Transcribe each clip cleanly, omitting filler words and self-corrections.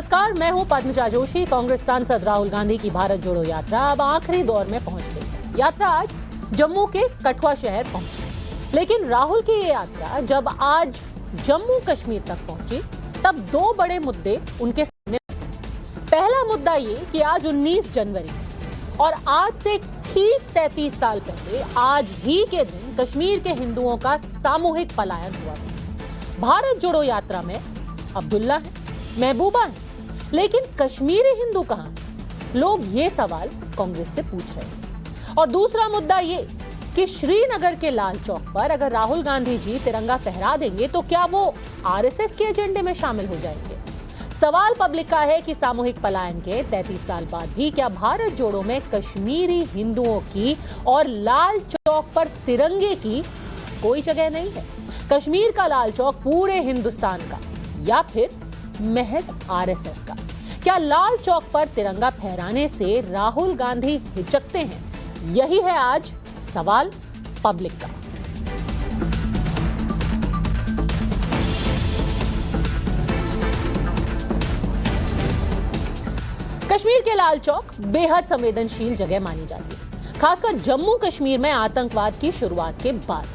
नमस्कार, मैं हूं पद्मजा जोशी। कांग्रेस सांसद राहुल गांधी की भारत जोड़ो यात्रा अब आखिरी दौर में पहुंच गई। यात्रा आज जम्मू के कठुआ शहर पहुंची, लेकिन राहुल की ये यात्रा जब आज जम्मू कश्मीर तक पहुंची तब दो बड़े मुद्दे उनके सामने। पहला मुद्दा ये कि आज 19 जनवरी और आज से ठीक 33 साल पहले आज ही के दिन कश्मीर के हिंदुओं का सामूहिक पलायन हुआ था। भारत जोड़ो यात्रा में अब्दुल्ला है, महबूबा है, लेकिन कश्मीरी हिंदू कहां है? लोग ये सवाल कांग्रेस से पूछ रहे हैं। और दूसरा मुद्दा ये कि श्रीनगर के लाल चौक पर अगर राहुल गांधी जी तिरंगा फहरा देंगे तो क्या वो आरएसएस के एजेंडे में शामिल हो जाएंगे? सवाल पब्लिक का है कि सामूहिक पलायन के 33 साल बाद भी क्या भारत जोड़ो में कश्मीरी हिंदुओं की और लाल चौक पर तिरंगे की कोई जगह नहीं है? कश्मीर का लाल चौक पूरे हिंदुस्तान का या फिर महज आरएसएस का? क्या लाल चौक पर तिरंगा फहराने से राहुल गांधी हिचकते हैं? यही है आज सवाल पब्लिक का। कश्मीर के लाल चौक बेहद संवेदनशील जगह मानी जाती है, खासकर जम्मू कश्मीर में आतंकवाद की शुरुआत के बाद।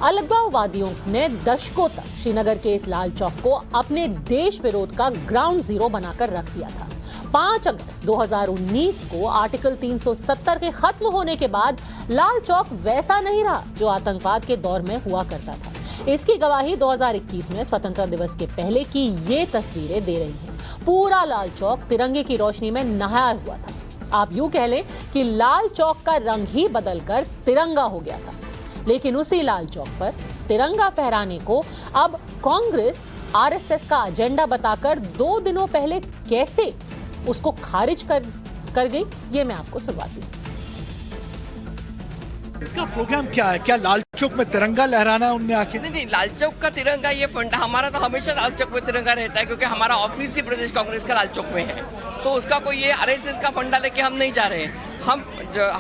अलगाववादियों ने दशकों तक श्रीनगर के इस लाल चौक को अपने देश विरोध का ग्राउंड जीरो बनाकर रख दिया था। 5 अगस्त 2019 को आर्टिकल 370 के खत्म होने के बाद लाल चौक वैसा नहीं रहा जो आतंकवाद के दौर में हुआ करता था। इसकी गवाही 2021 में स्वतंत्रता दिवस के पहले की ये तस्वीरें दे रही हैं। पूरा लाल चौक तिरंगे की रोशनी में नहाया हुआ था। आप यूं कह लें कि लाल चौक का रंग ही बदलकर तिरंगा हो गया था। लेकिन उसी लाल चौक पर तिरंगा फहराने को अब कांग्रेस आरएसएस का एजेंडा बताकर 2 दिनों पहले कैसे उसको खारिज कर गई, ये मैं आपको सुनवाती हूं। इसका प्रोग्राम क्या है? क्या लाल चौक में तिरंगा लहराना है उनने आके? नहीं, लाल चौक का तिरंगा ये फंडा हमारा तो हमेशा लाल चौक में तिरंगा रहता है, क्योंकि हमारा ऑफिस ही प्रदेश कांग्रेस का लाल चौक में है। तो उसका कोई ये आरएसएस का फंडा लेके हम नहीं जा रहे हैं। हम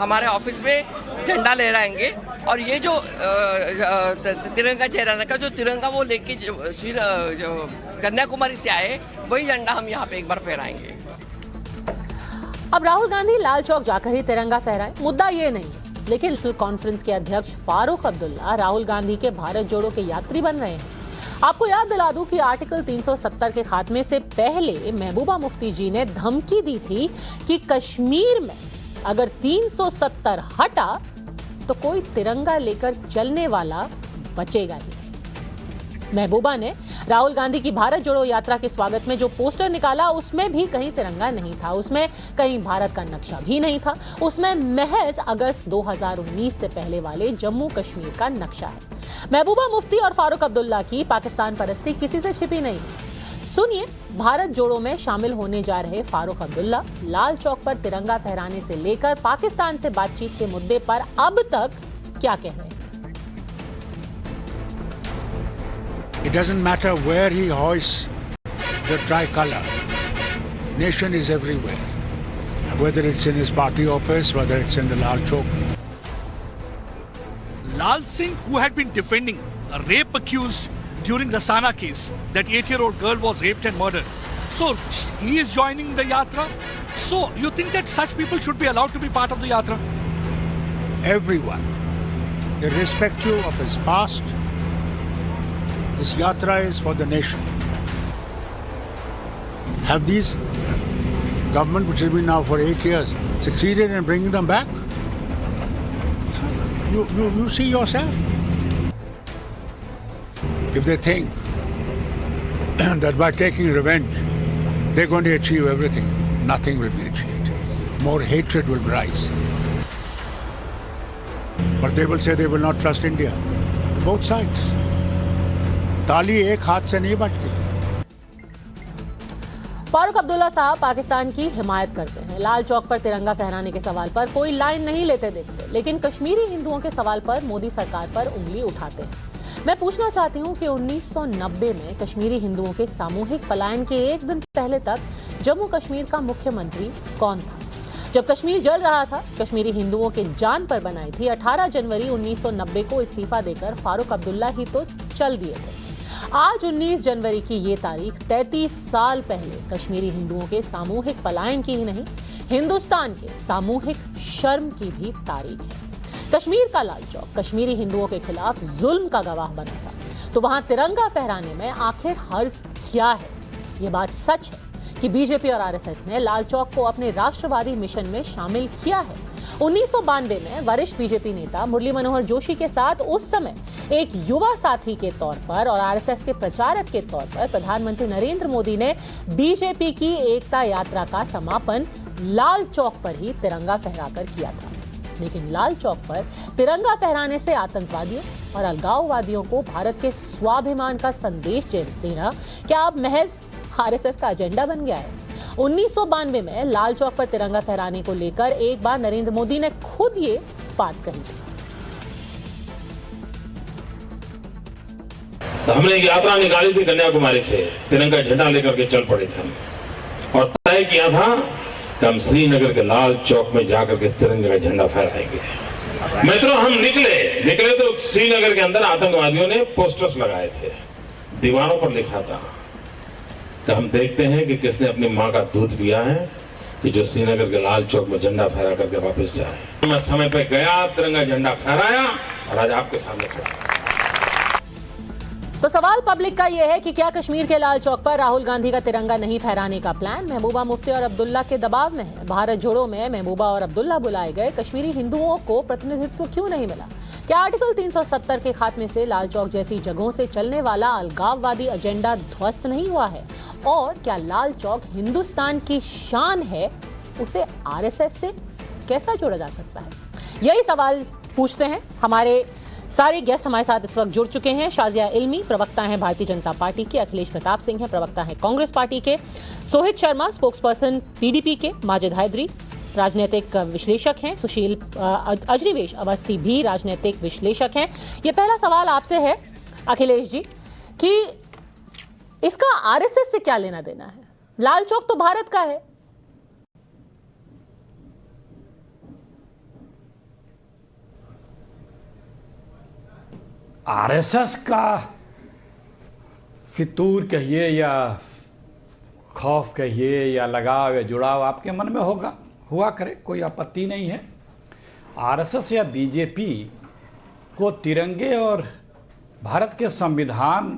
हमारे ऑफिस में झंडा लहराएंगे और ये जो तिरंगा चेहरा का जो तिरंगा वो लेके कन्याकुमारी से आए, वही झंडा हम यहाँ पे एक बार फहराएंगे। अब राहुल गांधी लाल चौक जाकर ही तिरंगा फहराएं, मुद्दा ये नहीं है। लेकिन नेशनल कॉन्फ्रेंस के अध्यक्ष फारूक अब्दुल्ला राहुल गांधी के भारत जोड़ो के यात्री बन रहे हैं। आपको याद दिला दूं कि आर्टिकल 370 के खात्मे से पहले महबूबा मुफ्ती जी ने धमकी दी थी कि कश्मीर में अगर 370 हटा तो कोई तिरंगा लेकर चलने वाला बचेगा ही। महबूबा ने राहुल गांधी की भारत जोड़ो यात्रा के स्वागत में जो पोस्टर निकाला उसमें भी कहीं तिरंगा नहीं था, उसमें कहीं भारत का नक्शा भी नहीं था, उसमें महज अगस्त 2019 से पहले वाले जम्मू कश्मीर का नक्शा है। महबूबा मुफ्ती और फारूक अब्दुल्ला की पाकिस्तान परस्ती किसी से छिपी नहीं। सुनिए भारत जोड़ो में शामिल होने जा रहे फारूक अब्दुल्ला लाल चौक पर तिरंगा फहराने से लेकर पाकिस्तान से बातचीत के मुद्दे पर अब तक क्या कह रहे हैं। It doesn't matter where he hoists the tricolor. Nation is everywhere. Whether it's in his party office, whether it's in the Lal Chowk. Lal Singh, who had been defending a rape accused during the Sana case, that 8-year-old girl was raped and murdered. So he is joining the yatra. So you think that such people should be allowed to be part of the yatra? Everyone, irrespective of his past, this yatra is for the nation. Have these government, which has been now for 8 years, succeeded in bringing them back? You see yourself. If they think that by taking revenge, they're going to achieve everything, nothing will be achieved. More hatred will rise. But they will say they will not trust India. Both sides. ताली एक हाथ से नहीं बजती। फारूक अब्दुल्ला साहब पाकिस्तान की हिमायत करते हैं, लाल चौक पर तिरंगा फहराने के सवाल पर कोई लाइन नहीं लेते देखते, लेकिन कश्मीरी हिंदुओं के सवाल पर मोदी सरकार पर उंगली उठाते हैं। मैं पूछना चाहती हूं कि 1990 में कश्मीरी हिंदुओं के सामूहिक पलायन के एक दिन पहले तक जम्मू कश्मीर का मुख्यमंत्री कौन था? जब कश्मीर जल रहा था, कश्मीरी हिंदुओं के जान पर बनाई थी। 18 जनवरी 1990 को इस्तीफा देकर फारूक अब्दुल्ला ही तो चल दिए थे। आज 19 जनवरी की ये तारीख 33 साल पहले कश्मीरी हिंदुओं के सामूहिक पलायन की ही नहीं, हिंदुस्तान के सामूहिक शर्म की भी तारीख है। कश्मीर का लाल चौक कश्मीरी हिंदुओं के खिलाफ जुल्म का गवाह बना था, तो वहां तिरंगा फहराने में आखिर हर्ज क्या है? ये बात सच है कि बीजेपी और आरएसएस ने लाल चौक को अपने राष्ट्रवादी मिशन में शामिल किया है। 1992 में वरिष्ठ बीजेपी नेता मुरली मनोहर जोशी के साथ उस समय एक युवा साथी के तौर पर और आरएसएस के प्रचारक के तौर पर प्रधानमंत्री नरेंद्र मोदी ने बीजेपी की एकता यात्रा का समापन लाल चौक पर ही तिरंगा फहराकर किया था। लेकिन लाल चौक पर तिरंगा फहराने से आतंकवादियों और अलगाववादियों को भारत के स्वाभिमान का संदेश देना क्या अब महज आरएसएस का एजेंडा बन गया है? 1992 में लाल चौक पर तिरंगा फहराने को लेकर एक बार नरेंद्र मोदी ने खुद ये बात कही थी। तो हमने एक यात्रा निकाली थी कन्याकुमारी से, तिरंगा झंडा लेकर के चल पड़े थे और तय किया था कि हम श्रीनगर के लाल चौक में जाकर के तिरंगे का झंडा फहराएंगे। मित्रों, हम निकले तो श्रीनगर के अंदर आतंकवादियों ने पोस्टर्स लगाए थे, दीवारों पर लिखा था कि हम देखते हैं कि किसने अपनी मां का दूध पिया है कि जो श्रीनगर के लाल चौक में झंडा फहरा करके वापस जाए। मैं समय पे गया, तिरंगा झंडा फहराया और आज आपके सामने खड़ा। तो सवाल पब्लिक का यह है कि क्या कश्मीर के लाल चौक पर राहुल गांधी का तिरंगा नहीं फहराने का प्लान महबूबा मुफ्ती और अब्दुल्ला के दबाव में है? भारत जोड़ो में महबूबा और अब्दुल्ला बुलाए गए कश्मीरी हिंदुओं को प्रतिनिधित्व क्यों नहीं मिला? क्या आर्टिकल 370 के खात्मे से लाल चौक जैसी जगहों से चलने वाला अलगाववादी एजेंडा ध्वस्त नहीं हुआ है? और क्या लाल चौक हिंदुस्तान की शान है, उसे आरएसएस से कैसा जोड़ा जा सकता है? यही सवाल पूछते हैं। हमारे सारे गेस्ट हमारे साथ इस वक्त जुड़ चुके हैं। शाजिया इल्मी प्रवक्ता हैं भारतीय जनता पार्टी के, अखिलेश प्रताप सिंह हैं प्रवक्ता हैं कांग्रेस पार्टी के, सोहित शर्मा स्पोक्सपर्सन पीडीपी के, माजिद हैदरी राजनीतिक विश्लेषक हैं, सुशील अजरीवेश अवस्थी भी राजनीतिक विश्लेषक हैं। ये पहला सवाल आपसे है अखिलेश जी कि इसका आरएसएस से क्या लेना देना है? लाल चौक तो भारत का है। आरएसएस का फितूर कहिए या खौफ कहिए या लगाव या जुड़ाव आपके मन में होगा, हुआ करे, कोई आपत्ति नहीं है। आरएसएस या बीजेपी को तिरंगे और भारत के संविधान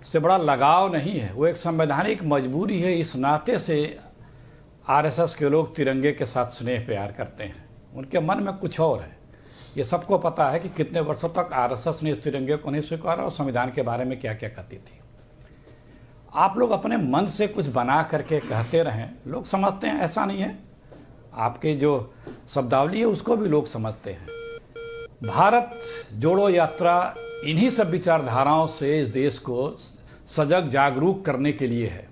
से बड़ा लगाव नहीं है, वो एक संवैधानिक मजबूरी है। इस नाते से आरएसएस के लोग तिरंगे के साथ स्नेह प्यार करते हैं, उनके मन में कुछ और है। ये सबको पता है कि कितने वर्षों तक आरएसएस ने इस तिरंगे को नहीं स्वीकारा और संविधान के बारे में क्या क्या कहती थी। आप लोग अपने मन से कुछ बना करके कहते रहें, लोग समझते हैं, ऐसा नहीं है। आपके जो शब्दावली है उसको भी लोग समझते हैं। भारत जोड़ो यात्रा इन्हीं सब विचारधाराओं से इस देश को सजग जागरूक करने के लिए है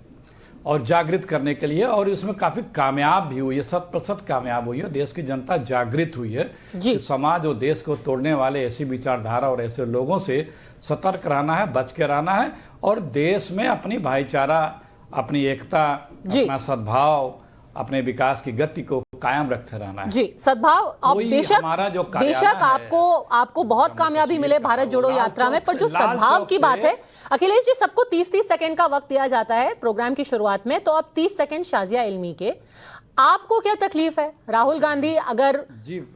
और जागृत करने के लिए, और इसमें काफ़ी कामयाब भी हुई है, 100% कामयाब हुई है। देश की जनता जागृत हुई है कि समाज और देश को तोड़ने वाले ऐसी विचारधारा और ऐसे लोगों से सतर्क रहना है, बच के रहना है और देश में अपनी भाईचारा, अपनी एकता, अपना सद्भाव, अपने विकास की गति को कायम रखते रहना है। जी, सद्भाव बेशक आपको बहुत कामयाबी मिले भारत जोड़ो यात्रा में, पर जो सद्भाव की बात है अखिलेश जी, सबको 30-30 सेकंड का वक्त दिया जाता है प्रोग्राम की शुरुआत में, तो अब 30 सेकंड शाजिया इल्मी के। आपको क्या तकलीफ है राहुल गांधी अगर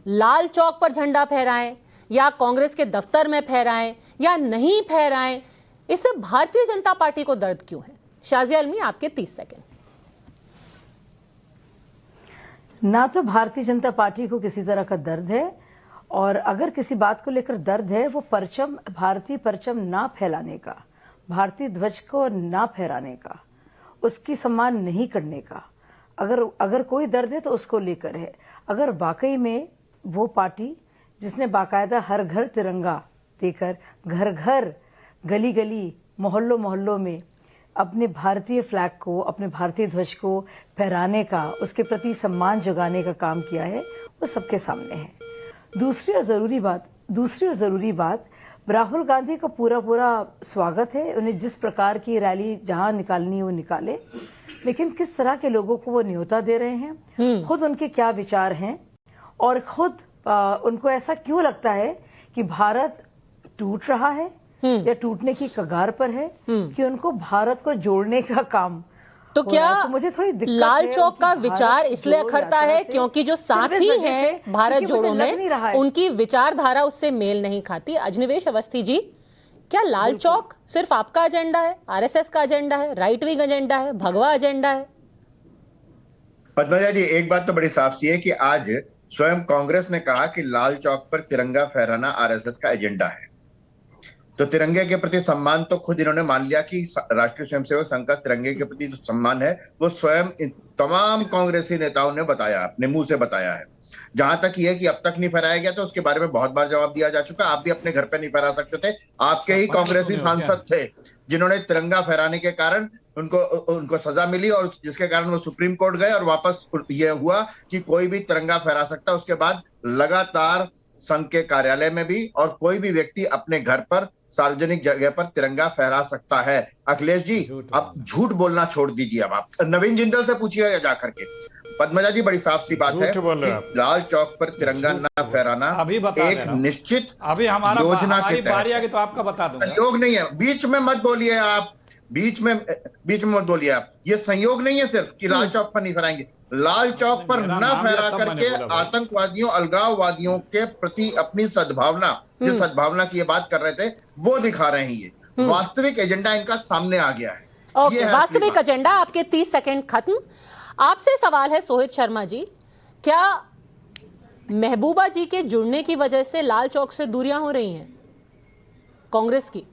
लाल चौक पर झंडा फहराएं या कांग्रेस के दफ्तर में फहराएं या नहीं फहराएं, इससे भारतीय जनता पार्टी को दर्द क्यों है? शाजिया इल्मी, आपके 30 सेकंड। ना तो भारतीय जनता पार्टी को किसी तरह का दर्द है, और अगर किसी बात को लेकर दर्द है वो परचम, भारतीय परचम ना फैलाने का, भारतीय ध्वज को ना फहराने का, उसकी सम्मान नहीं करने का। अगर कोई दर्द है तो उसको लेकर है। अगर वाकई में वो पार्टी जिसने बाकायदा हर घर तिरंगा देकर, घर घर, गली गली, मोहल्लों मोहल्लों में अपने भारतीय फ्लैग को, अपने भारतीय ध्वज को फहराने का, उसके प्रति सम्मान जगाने का काम किया है, वो सबके सामने है। दूसरी और ज़रूरी बात, राहुल गांधी का पूरा स्वागत है, उन्हें जिस प्रकार की रैली जहां निकालनी है वो निकाले, लेकिन किस तरह के लोगों को वो न्योता दे रहे हैं, खुद उनके क्या विचार हैं, और खुद उनको ऐसा क्यों लगता है कि भारत टूट रहा है, या टूटने की कगार पर है कि उनको भारत को जोड़ने का काम तो क्या तो मुझे थोड़ी दिक्कत लाल है चौक का उनकी विचार भारत इसलिए जोड़ो अखरता यात्रा है से, क्योंकि जो सिर्फ साथी इस वजह हैं से भारत क्योंकि मुझे जोड़ो लग नहीं रहा में है। उनकी विचारधारा उससे मेल नहीं खाती। अजनिवेश अवस्थी जी, क्या लाल चौक सिर्फ आपका एजेंडा है, आरएसएस का एजेंडा है, राइट विंग एजेंडा है, भगवा एजेंडा है? पद्मजा जी, एक बात तो बड़ी साफ सी है कि आज स्वयं कांग्रेस ने कहा कि लाल चौक पर तिरंगा फहराना आरएसएस का एजेंडा है। तो तिरंगे के प्रति सम्मान तो खुद इन्होंने मान लिया कि राष्ट्रीय स्वयंसेवक संघ का तिरंगे के प्रति जो सम्मान है वो स्वयं तमाम कांग्रेसी नेताओं ने बताया, अपने मुंह से बताया है। जहां तक ये कि अब तक नहीं फहराया गया तो उसके बारे में बहुत बार जवाब दिया जा चुका। आप भी अपने घर पे नहीं फहरा सकते थे, आपके ही कांग्रेसी सांसद थे जिन्होंने तिरंगा फहराने के कारण उनको सजा मिली और जिसके कारण वो सुप्रीम कोर्ट गए और वापस ये हुआ कि कोई भी तिरंगा फहरा सकता। उसके बाद लगातार संघ के कार्यालय में भी और कोई भी व्यक्ति अपने घर पर सार्वजनिक जगह पर तिरंगा फहरा सकता है। अखिलेश जी, अब झूठ बोलना छोड़ दीजिए। अब आप नवीन जिंदल से पूछिएगा जाकर के। पद्मजा जी, बड़ी साफ सी बात है कि लाल चौक पर तिरंगा न फहराना अभी बता एक निश्चित अभी हमारा योजना हमारी के बारी आ गई तहत तो आपका बता दूंगा। संयोग नहीं है। बीच में मत बोलिए आप, बीच में मत बोलिए आप। ये संयोग नहीं है सिर्फ कि लाल चौक पर नहीं फहराएंगे। लाल चौक पर मेरा न नाम लिया फहरा तब मैंने करके बोला भाई। आतंकवादियों, अलगाववादियों के प्रति अपनी सद्भावना, जिस सद्भावना की ये बात कर रहे थे, वो दिखा रहे हैं। ये वास्तविक एजेंडा इनका सामने आ गया है। ओके, ये है वास्तविक असली बात। एजेंडा। आपके 30 सेकंड खत्म। आपसे सवाल है सोहित शर्मा जी, क्या महबूबा जी के जुड़ने की वजह से लाल चौक से दूरियां हो रही हैं कांग्रेस की?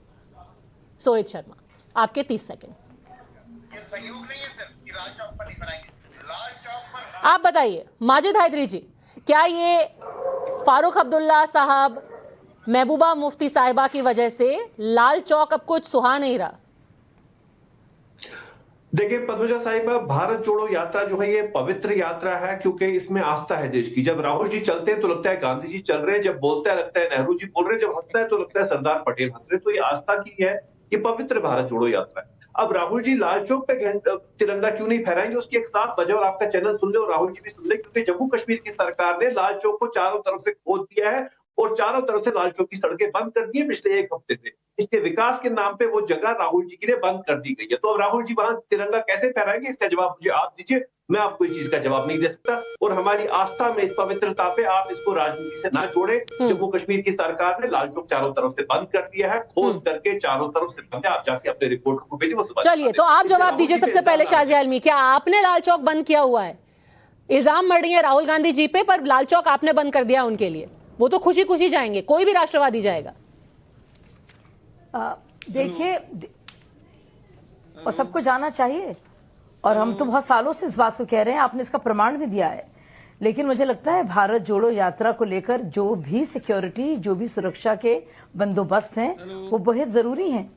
सोहित शर्मा, आपके 30 सेकंड। ये संयोग नहीं है सिर्फ कि लाल चौक पर नहीं फहराएंगे। लाल चौक पर आप बताइए माजिद हैदरी जी, क्या ये फारूक अब्दुल्ला साहब, महबूबा मुफ्ती साहिबा की वजह से लाल चौक अब कुछ सुहा नहीं रहा? देखिए पद्मजा साहिबा, भारत जोड़ो यात्रा जो है ये पवित्र यात्रा है क्योंकि इसमें आस्था है देश की। जब राहुल जी चलते हैं तो लगता है गांधी जी चल रहे हैं, जब बोलते हैं लगता है नेहरू जी बोल रहे हैं, जब हंसता है तो लगता है सरदार पटेल हंस रहे हैं। तो ये आस्था की है, ये पवित्र भारत जोड़ो यात्रा है। अब राहुल जी लाल चौक पे तिरंगा क्यों नहीं फहराएंगे, उसकी एक साफ वजह, और आपका चैनल सुन ले और राहुल जी भी सुन ले, क्योंकि जम्मू कश्मीर की सरकार ने लाल चौक को चारों तरफ से खोद दिया है और चारों तरफ से लाल चौक की सड़कें बंद कर दी है पिछले एक हफ्ते से। इसके विकास के नाम पे वो जगह राहुल जी के लिए बंद कर दी गई है। तो अब राहुल जी वहां तिरंगा कैसे फहराएंगे, इसका जवाब मुझे आप दीजिए। मैं आपको इस चीज का जवाब नहीं दे सकता। और हमारी आस्था में, इस पवित्रता पे आप इसको राजनीति से ना जोड़े। जम्मू कश्मीर की सरकार ने लाल चौक चारों तरफ से बंद कर दिया है, खोद करके चारों तरफ से बंद है। आप जाके अपने रिपोर्ट को भेजिए, वो सुबह। चलिए, तो आप जवाब दीजिए सबसे पहले शाजिया आलमी, क्या आपने लाल चौक बंद किया हुआ है? इल्जाम मर रही है राहुल गांधी जी पे, पर लाल चौक आपने बंद कर दिया उनके लिए। वो तो खुशी खुशी जाएंगे, कोई भी राष्ट्रवादी जाएगा। देखिए, और सबको जाना चाहिए, और हम तो बहुत सालों से इस बात को कह रहे हैं, आपने इसका प्रमाण भी दिया है। लेकिन मुझे लगता है भारत जोड़ो यात्रा को लेकर जो भी सिक्योरिटी, जो भी सुरक्षा के बंदोबस्त हैं, वो बहुत जरूरी हैं।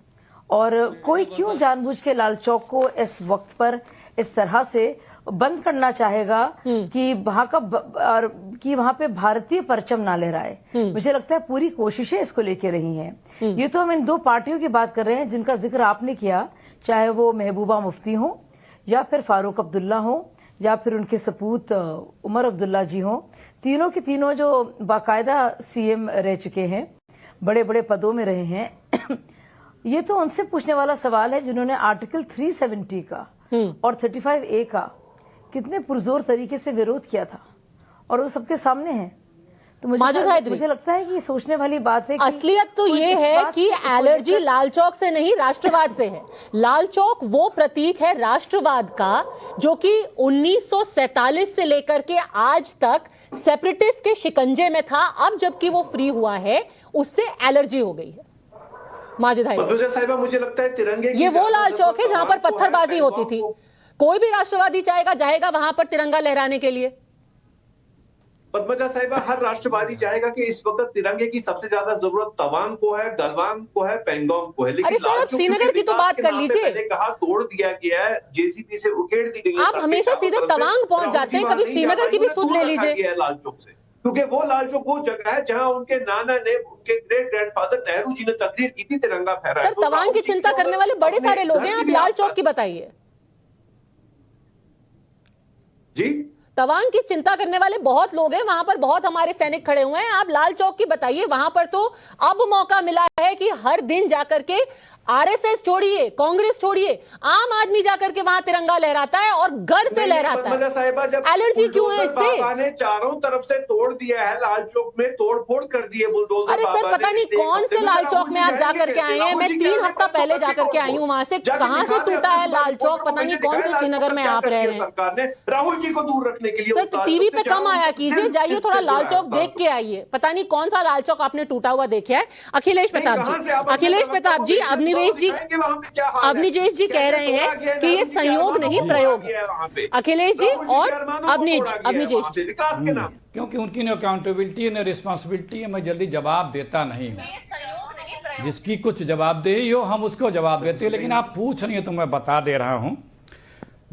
और कोई क्यों जानबूझ के लाल चौक को इस वक्त पर इस तरह से बंद करना चाहेगा कि वहां पे भारतीय परचम ना लहराए? मुझे लगता है पूरी कोशिशें इसको लेके रही हैं। ये तो हम इन दो पार्टियों की बात कर रहे हैं जिनका जिक्र आपने किया, चाहे वो महबूबा मुफ्ती हो या फिर फारूक अब्दुल्ला हो या फिर उनके सपूत उमर अब्दुल्ला जी हो। तीनों के तीनों जो बाकायदा सीएम रह चुके हैं, बड़े बड़े पदों में रहे हैं। ये तो उनसे पूछने वाला सवाल है जिन्होंने आर्टिकल 370 का और 35A का कितने पुरजोर तरीके से विरोध किया था, और वो सबके सामने है। तो मुझे लगता है कि सोचने वाली बात है कि असलियत तो ये है कि एलर्जी लाल चौक से नहीं, राष्ट्रवाद से है। लाल चौक वो प्रतीक है राष्ट्रवाद का जो कि 1947 से लेकर के आज तक सेपरेटिस्ट के शिकंजे में था। अब जबकि वो फ्री हुआ है, उससे एलर्जी हो गई है। माजिद पद्मजा साहिबा, मुझे लगता है तिरंगे ये वो लाल चौक है जहां पर पत्थरबाजी होती थी। कोई भी राष्ट्रवादी जाएगा वहां पर तिरंगा लहराने के लिए। पद्मजा साहिबा, हर राष्ट्रवादी चाहेगा कि इस वक्त तिरंगे की सबसे ज्यादा जरूरत तवांग को है, गलवान को है, पेंगोंग को है। लेकिन अरे सर, आप श्रीनगर की तो बात कर लीजिए। मैंने कहा तोड़ दिया गया है, जेसीबी से उकेड़ दी गई है। आप हमेशा सीधे तवांग पहुंच जाते हैं, कभी श्रीनगर की भी सुध ले लीजिए। लाल चौक से, क्योंकि वो लाल चौक वो जगह है जहां उनके नाना ने, उनके ग्रेट ग्रैंडफादर नेहरू जी ने तकरीर की थी तिरंगा फहराया। सर, तवांग की चिंता करने वाले बड़े सारे लोग हैं, आप लाल चौक की बताइए। जी, तवांग की चिंता करने वाले बहुत लोग हैं, वहां पर बहुत हमारे सैनिक खड़े हुए हैं। आप लाल चौक की बताइए, वहां पर तो अब मौका मिला है कि हर दिन जाकर के आरएसएस छोड़िए, कांग्रेस छोड़िए, आम आदमी जाकर के वहां तिरंगा लहराता है और गर्व से लहराता है। एलर्जी क्यों है इससे? ने चारों तरफ से तोड़ दिया है, लाल चौक में तोड़ फोड़ कर दिए बुलडोजर। अरे सर, पता नहीं कौन से लाल चौक में आप जाकर के आए हैं। मैं 3 हफ्ता पहले जाकर के आई हूँ वहां से। कहां से टूटा है लाल चौक, पता नहीं कौन से श्रीनगर में आप रह रहे हैं। सरकार ने राहुल जी को दूर रखने के लिए सर टीवी पे कम आया कीजिए, जाइए थोड़ा लाल चौक देख के आइए। पता नहीं कौन सा लाल चौक आपने टूटा हुआ देखा है। अखिलेश प्रताप जी, अवनीश जी कह रहे हैं कि ये संयोग नहीं प्रयोग है। अखिलेश जी और अवनीश जी, क्योंकि उनकी न अकाउंटेबिलिटी न रिस्पॉन्सिबिलिटी है, मैं जल्दी जवाब देता नहीं हूं। जिसकी कुछ जवाबदेही हो हम उसको जवाब देते हैं, लेकिन आप पूछ रही हैं तो मैं बता दे रहा हूं।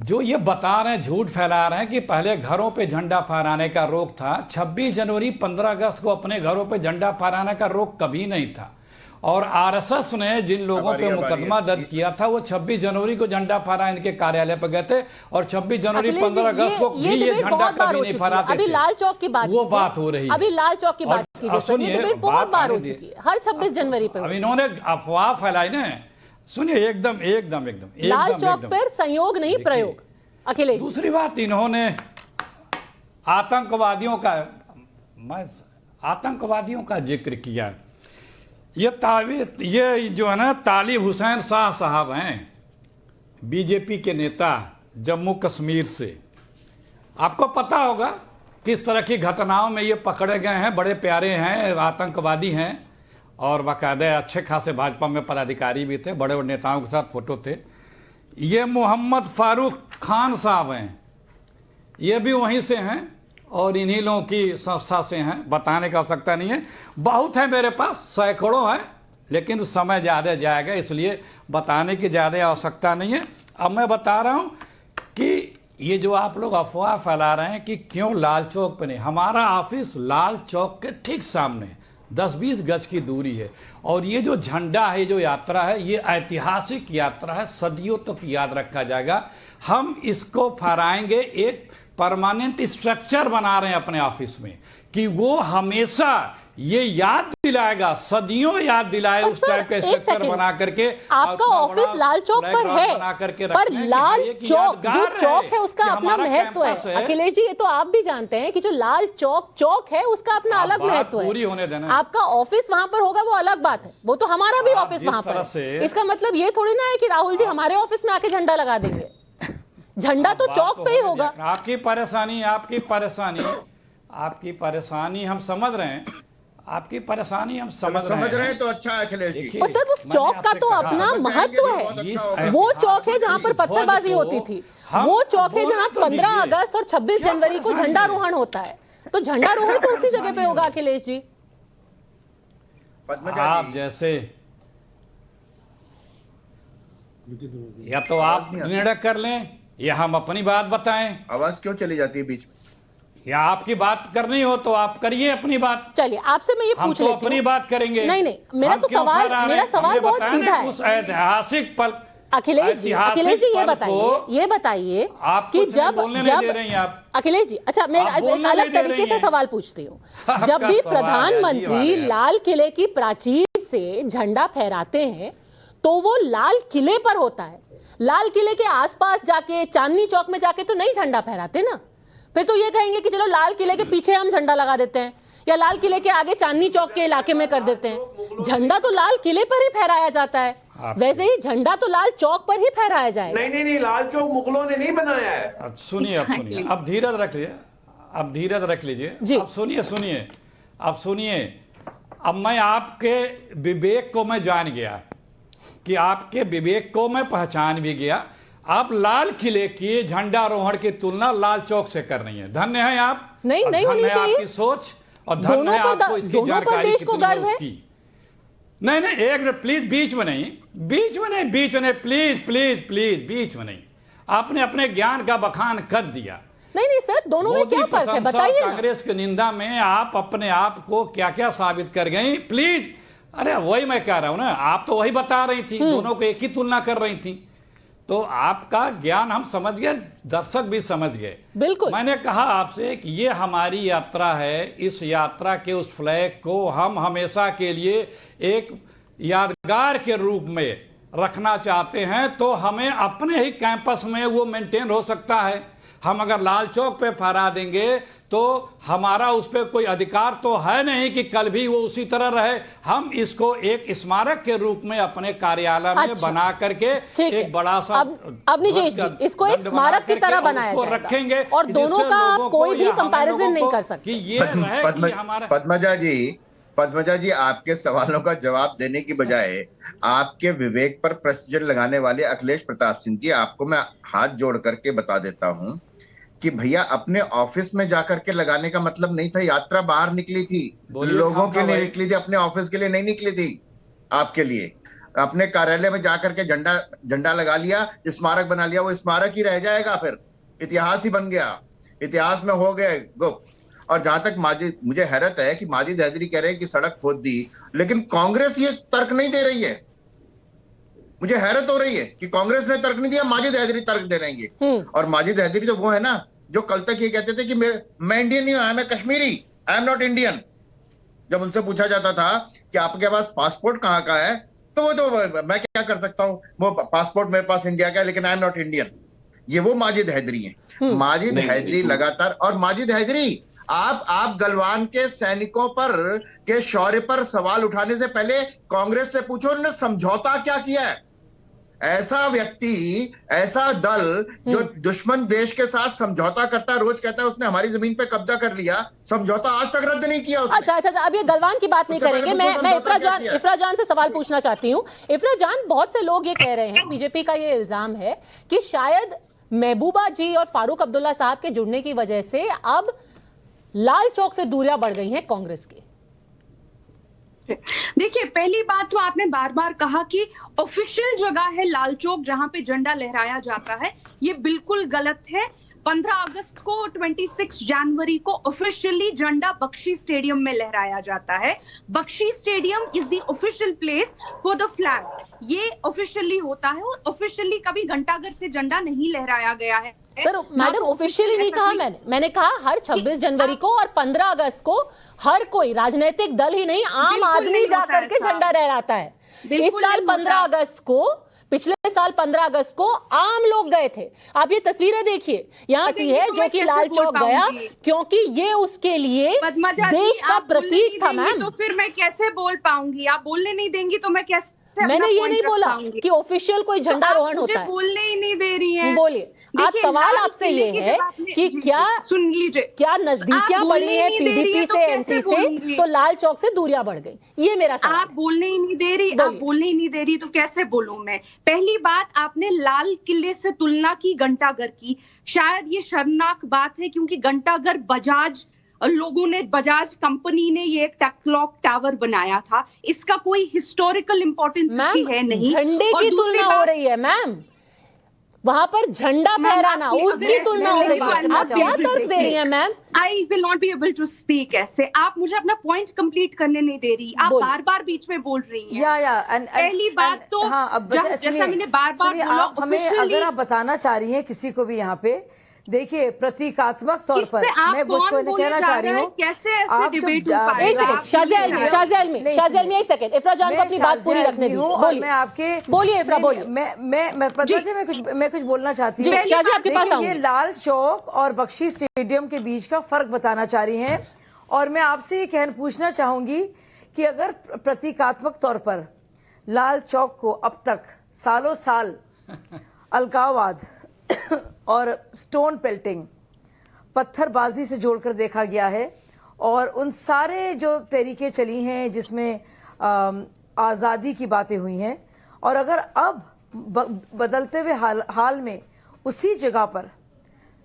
जो ये बता रहे हैं, झूठ फैला रहे हैं कि पहले घरों पे झंडा फहराने का रोक था। 26 जनवरी 15 अगस्त को अपने घरों पे झंडा फहराने का रोक कभी नहीं था। और आरएसएस ने जिन लोगों पे मुकदमा दर्ज किया था वो 26 जनवरी को झंडा फहरा इनके कार्यालय पर गए थे, और 26 जनवरी 15 अगस्त को भी ये झंडा कभी नहीं फहराते थे। अभी लाल चौक की बात, वो बात हो रही है। अभी लाल चौक की बात कीजिए। सुनिए, बहुत बार हो चुकी है, हर 26 जनवरी पे। अब इन्होंने अफवाह फैलाई ना, सुनिए, एकदम लाल चौक पर संयोग नहीं प्रयोग। अखिलेश, दूसरी बात, इन्होंने आतंकवादियों का जिक्र किया। ये जो है ना, तालिब हुसैन शाह साहब हैं, बीजेपी के नेता, जम्मू कश्मीर से। आपको पता होगा किस तरह की घटनाओं में ये पकड़े गए हैं। बड़े प्यारे हैं, आतंकवादी हैं, और बाकायदा अच्छे खासे भाजपा में पदाधिकारी भी थे, बड़े बड़े नेताओं के साथ फोटो थे। ये मोहम्मद फारूक खान साहब हैं, ये भी वहीं से हैं और इन्हीं लोगों की संस्था से हैं। बताने की आवश्यकता नहीं है, बहुत है मेरे पास, सैकड़ों हैं, लेकिन समय ज़्यादा जाएगा इसलिए बताने की ज़्यादा आवश्यकता नहीं है। अब मैं बता रहा हूँ कि ये जो आप लोग अफवाह फैला रहे हैं कि क्यों लाल चौक पे नहीं, हमारा ऑफिस लाल चौक के ठीक सामने है, 10-20 गज की दूरी है। और ये जो झंडा है, जो यात्रा है, ये ऐतिहासिक यात्रा है, सदियों तक याद रखा जाएगा। हम इसको फहराएंगे, एक परमानेंट स्ट्रक्चर बना रहे हैं अपने ऑफिस में कि वो हमेशा ये याद दिलाएगा, सदियों याद दिलाए उस टाइप का स्ट्रक्चर बना करके। आपका ऑफिस लाल चौक पर है, पर लाल चौक जो चौक है उसका अपना महत्व है। अखिलेश जी, ये तो आप भी जानते हैं कि जो लाल चौक है उसका अपना अलग महत्व है। आपका ऑफिस वहां पर होगा वो अलग बात है, वो तो हमारा भी ऑफिस वहां पर है। इसका मतलब ये थोड़ी ना है कि राहुल जी हमारे ऑफिस में आके झंडा लगा देंगे। झंडा तो चौक पे ही होगा। आपकी परेशानी हम समझ रहे हैं, आपकी परेशानी हम समझ रहे हैं तो अच्छा है अखिलेश जी। और सर उस चौक का तो अपना महत्व है। वो चौक है जहां पर पत्थरबाजी होती थी, वो चौक है जहां 15 अगस्त और 26 जनवरी को झंडारोहण होता है। तो झंडारोहण तो उसी जगह पे होगा अखिलेश जी। आप जैसे या तो आप निर्णय कर लें या हम अपनी बात बताएं। आवाज क्यों चली जाती है बीच में? या आपकी बात करनी हो तो आप करिए अपनी बात। चलिए आपसे मैं ये पूछ लेती हूं। हम तो अपनी बात करेंगे। नहीं, मेरा सवाल बहुत सीधा है। उस ऐतिहासिक पल, अखिलेश जी ये बताइए कि जब अखिलेश जी, अच्छा मैं एक अलग तरीके से सवाल पूछती हूँ। जब भी प्रधानमंत्री लाल किले की प्राचीर से झंडा फहराते हैं तो वो लाल किले पर होता है, लाल किले के आसपास जाके, चांदनी चौक में जाके तो नहीं झंडा फहराते ना। फिर तो ये कहेंगे कि चलो लाल किले के पीछे हम झंडा लगा देते हैं, या लाल किले के आगे चांदनी चौक के इलाके में कर देते हैं। झंडा तो लाल किले पर ही फहराया जाता है, वैसे ही झंडा तो लाल चौक पर ही फहराया जाएगा। नहीं, लाल चौक मुगलों ने नहीं बनाया है। अब सुनिए, अब धीरज रख लीजिए, अब सुनिए। अब मैं आपके विवेक को मैं जान गया कि आपके विवेक को मैं पहचान भी गया। आप लाल किले की झंडारोहण की तुलना लाल चौक से कर रही है। धन्य है आप, नहीं होनी चाहिए आपकी सोच, और धन्य है आपको इसकी जानकारी कितनी है उसकी। नहीं, एक मिनट प्लीज, बीच में नहीं, प्लीज बीच में नहीं। आपने अपने ज्ञान का बखान कर दिया। नहीं सर, दोनों में क्या फर्क है बताइए। कांग्रेस की निंदा में आप अपने आप को क्या क्या साबित कर गई, प्लीज। अरे वही मैं कह रहा हूं ना, आप तो वही बता रही थी, दोनों को एक ही तुलना कर रही थी। तो आपका ज्ञान हम समझ गए, दर्शक भी समझ गए। बिल्कुल। मैंने कहा आपसे कि ये हमारी यात्रा है, इस यात्रा के उस फ्लैग को हम हमेशा के लिए एक यादगार के रूप में रखना चाहते हैं, तो हमें अपने ही कैंपस में वो मेंटेन हो सकता है। हम अगर लाल चौक पे फहरा देंगे तो हमारा उस पर कोई अधिकार तो है नहीं कि कल भी वो उसी तरह रहे। हम इसको एक स्मारक के रूप में अपने कार्यालय में बना करके एक बड़ा सा अब निजेश जी इसको एक स्मारक की तरह बनाया जाएगा रखेंगे, और दोनों का आप कोई भी कंपैरिजन नहीं कर सकते। ये हमारा पद्मजा जी आपके सवालों का जवाब देने की बजाय आपके विवेक पर प्रश्न लगाने वाले अखिलेश प्रताप सिंह जी, आपको मैं हाथ जोड़ करके बता देता हूं कि भैया अपने ऑफिस में जाकर के लगाने का मतलब नहीं था। यात्रा बाहर निकली थी, लोगों के लिए निकली थी, अपने ऑफिस के लिए नहीं निकली थी। आपके लिए अपने कार्यालय में जाकर के झंडा लगा लिया, स्मारक बना लिया, वो स्मारक ही रह जाएगा, फिर इतिहास ही बन गया, इतिहास में हो गए गुप्त। और जहां तक मुझे हैरत है कि माजिद हैदरी कह रहे हैं कि सड़क खोद दी, लेकिन कांग्रेस ये तर्क नहीं दे रही है। मुझे हैरत हो रही है कि कांग्रेस ने तर्क नहीं दिया, माजिद हैदरी तर्क दे रहे हैं। और माजिद हैदरी तो वो है ना जो कल तक ये कहते थे कि मैं इंडियन नहीं हूं, I am Kashmiri, I am not Indian. जब उनसे पूछा जाता था कि आपके पास पासपोर्ट कहाँ का है, तो वो तो मैं क्या कर सकता हूं, वो पासपोर्ट मेरे पास इंडिया का है लेकिन आई एम नॉट इंडियन। ये वो माजिद हैदरी है। माजिद हैदरी लगातार, और माजिद हैदरी आप गलवान के सैनिकों पर के शौर्य पर सवाल उठाने से पहले कांग्रेस से पूछो उन्होंने समझौता क्या किया है। ऐसा व्यक्ति, ऐसा दल जो दुश्मन देश के साथ समझौता करता है, रोज कहता है उसने हमारी जमीन पे कब्जा कर लिया, समझौता आज तक रद्द नहीं किया उसने। अच्छा, अब ये गलवान की बात नहीं करेंगे। मैं इफ्रा जान से सवाल पूछना चाहती हूँ। इफ्रा जान, बहुत से लोग ये कह रहे हैं, बीजेपी का ये इल्जाम है कि शायद महबूबा जी और फारूक अब्दुल्ला साहब के जुड़ने की वजह से अब लाल चौक से दूरियां बढ़ गई हैं कांग्रेस की। देखिए, पहली बात तो आपने बार बार कहा कि ऑफिशियल जगह है लाल चौक जहां पे झंडा लहराया जाता है, ये बिल्कुल गलत है। 15 अगस्त को 26 जनवरी को ऑफिशियली झंडा बख्शी स्टेडियम में लहराया जाता है। Bakshi stadium is the official place for the flag. ये ऑफिशियली होता है और ऑफिशियली कभी घंटाघर से झंडा नहीं लहराया गया है। सर मैडम, ऑफिशियली नहीं कहा मैंने कहा हर 26 जनवरी को और 15 अगस्त को हर कोई राजनीतिक दल ही नहीं, आम आदमी जाकर के झंडा लहराता है। इस साल 15 अगस्त को, पिछले साल 15 अगस्त को आम लोग गए थे। आप ये तस्वीरें देखिए, यहाँ सी है जो कि लाल चौक गया क्योंकि ये उसके लिए देश का प्रतीक था। मैम, तो फिर मैं कैसे बोल पाऊंगी? आप बोलने नहीं देंगी तो मैं कैसे? मैंने ये नहीं बोला कि ऑफिशियल कोई झंडारोहण होता है। बोलने ही नहीं दे रही हैं। बोलिए, आप सवाल आपसे ये है कि क्या सुन लीजिए, क्या नजदीकियां बढ़ी है पीडीपी से, एनसी से, तो लाल चौक से दूरियां बढ़ गई? ये मेरा सवाल। आप बोलने ही नहीं दे रही, आप बोलने ही नहीं दे रही तो कैसे बोलूं मैं? पहली बात, आपने लाल किले से तुलना की घंटाघर की। शायद ये शर्मनाक बात है क्योंकि घंटाघर बजाज लोगों ने, बजाज कंपनी ने ये एक क्लॉक टावर बनाया था। इसका कोई हिस्टोरिकल इंपॉर्टेंस है नहीं। झंडे की तुलना हो रही है मैम, वहां पर झंडा फहराना, उसकी तुलना हो रही है। आप क्या तर्क दे रही हैं ma'am? I will not be able to speak ऐसे। आप मुझे अपना पॉइंट कंप्लीट करने नहीं दे रही, आप बार बार बीच में बोल रही हैं। पहली बात तो जैसा मैंने बार बार बोला, हमें अगर आप बताना चाह रही हैं किसी को भी यहाँ पे, देखिए प्रतीकात्मक तौर पर मैं मुझको कहना चाह रही हूँ, कैसे ऐसे डिबेट हो पाएगा? एक सेकंड, शाज़िया इल्मी, एक सेकंड, इफ्रा जान को अपनी बात पूरी रखने दीजिए। बोलिए, मैं आपके बोलिए इफ्रा, बोलिए। मैं कुछ बोलना चाहती हूँ। शाज़िया आपके पास आऊंगी। ये लाल चौक और बख्शी स्टेडियम के बीच का फर्क बताना चाह रही हैं, और मैं आपसे ये पूछना चाहूंगी कि अगर प्रतीकात्मक तौर पर लाल चौक को अब तक सालों साल अलगाववाद और स्टोन पेल्टिंग, पत्थरबाजी से जोड़कर देखा गया है, और उन सारे जो तरीके चली हैं जिसमें आज़ादी की बातें हुई हैं, और अगर अब बदलते हुए हाल में उसी जगह पर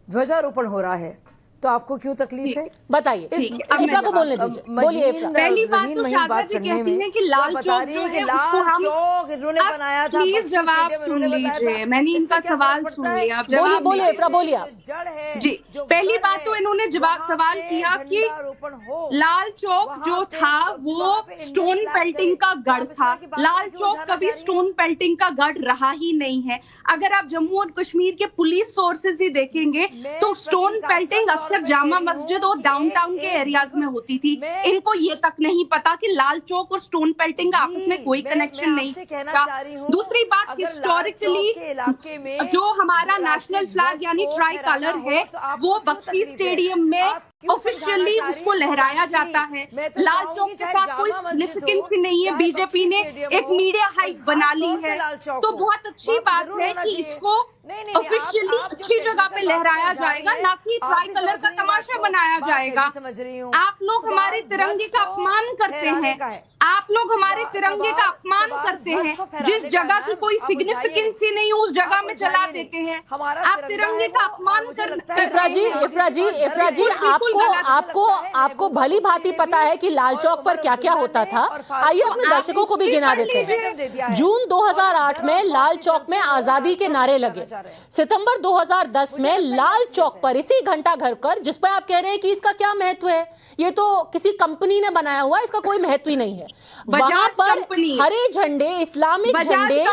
ध्वजारोपण हो रहा है, तो आपको क्यों तकलीफ है? बताइए, इफ्रा को बोलने दीजिए, बोलिए इफ्रा। पहली बात तो शारदा जी कहती हैं कि लाल चौक जो है उसको हम इन्होंने बनाया था। प्लीज जवाब सुन लीजिए, मैंने इनका सवाल सुन लिया, आप जवाब बोलिए इफ्रा, बोलिए आप। जड़ है जी। पहली बात तो इन्होंने जवाब सवाल किया कि लाल चौक जो था वो स्टोन पेल्टिंग का गढ़ था। लाल चौक कभी स्टोन पेल्टिंग का गढ़ रहा ही नहीं है। अगर आप जम्मू और कश्मीर के पुलिस सोर्सेज ही देखेंगे तो स्टोन पेल्टिंग अक्सर जामा मस्जिद और डाउनटाउन के एरियाज में होती थी। इनको ये तक नहीं पता कि लाल चौक और स्टोन पेल्टिंग का आपस में कोई कनेक्शन नहीं था। दूसरी बात, हिस्टोरिकली जो हमारा नेशनल फ्लैग यानी ट्राई कलर है वो बख्शी स्टेडियम में ऑफिशियली उसको लहराया जाता है। लाल चौक के साथ कोई सिग्निफिकेंस नहीं है। बीजेपी ने एक मीडिया हाइप बना ली है, तो बहुत अच्छी बात है कि इसको ऑफिशियली अच्छी जगह पे लहराया जाएगा, ना कि ट्राई कलर का तमाशा बनाया जाएगा। आप लोग हमारे तिरंगे का अपमान करते हैं, आप लोग हमारे तिरंगे का अपमान करते हैं। जिस जगह की कोई सिग्निफिकेंस ही नहीं उस जगह में चला देते हैं। आप तिरंगे का अपमान कर। इफ्रा जी, आपको भली भांति पता है कि लाल चौक पर क्या क्या होता था। आइए अपने दर्शकों को भी गिना देते हैं। जून 2008 में लाल चौक में आजादी के नारे लगे। सितंबर 2010 में लाल चौक पर इसी घंटा घर पर, जिस पर आप कह रहे हैं कि इसका क्या महत्व है, ये तो किसी कंपनी ने बनाया हुआ, इसका कोई महत्व ही नहीं है। वहां पर हरे झंडे, इस्लामिक झंडे,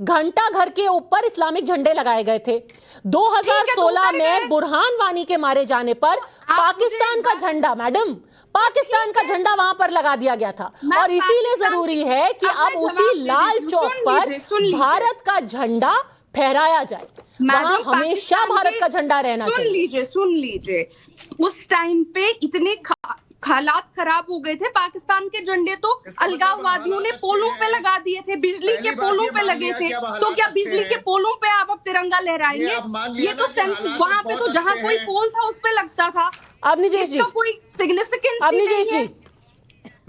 घंटा घर के ऊपर इस्लामिक झंडे लगाए गए थे। 2016 में बुरहान वानी के मारे जाने पर पाकिस्तान का झंडा, मैडम, पाकिस्तान का झंडा वहां पर लगा दिया गया था। और इसीलिए जरूरी है कि अब उसी लाल चौक पर भारत का झंडा फहराया जाए। वहां हमेशा भारत का झंडा रहना चाहिए। सुन लीजिए, उस टाइम पे इतने हालात खराब हो गए थे। पाकिस्तान के झंडे तो अलगाववादियों ने पोलों पे लगा दिए थे, बिजली के पोलों पे लगे थे। तो क्या बिजली के पोलों पे आप अब तिरंगा लहराएंगे? ये तो सेंस वहां पे तो जहां कोई पोल था उस पे लगता था। अब निजेश जी, कोई सिग्निफिकेंस नहीं है।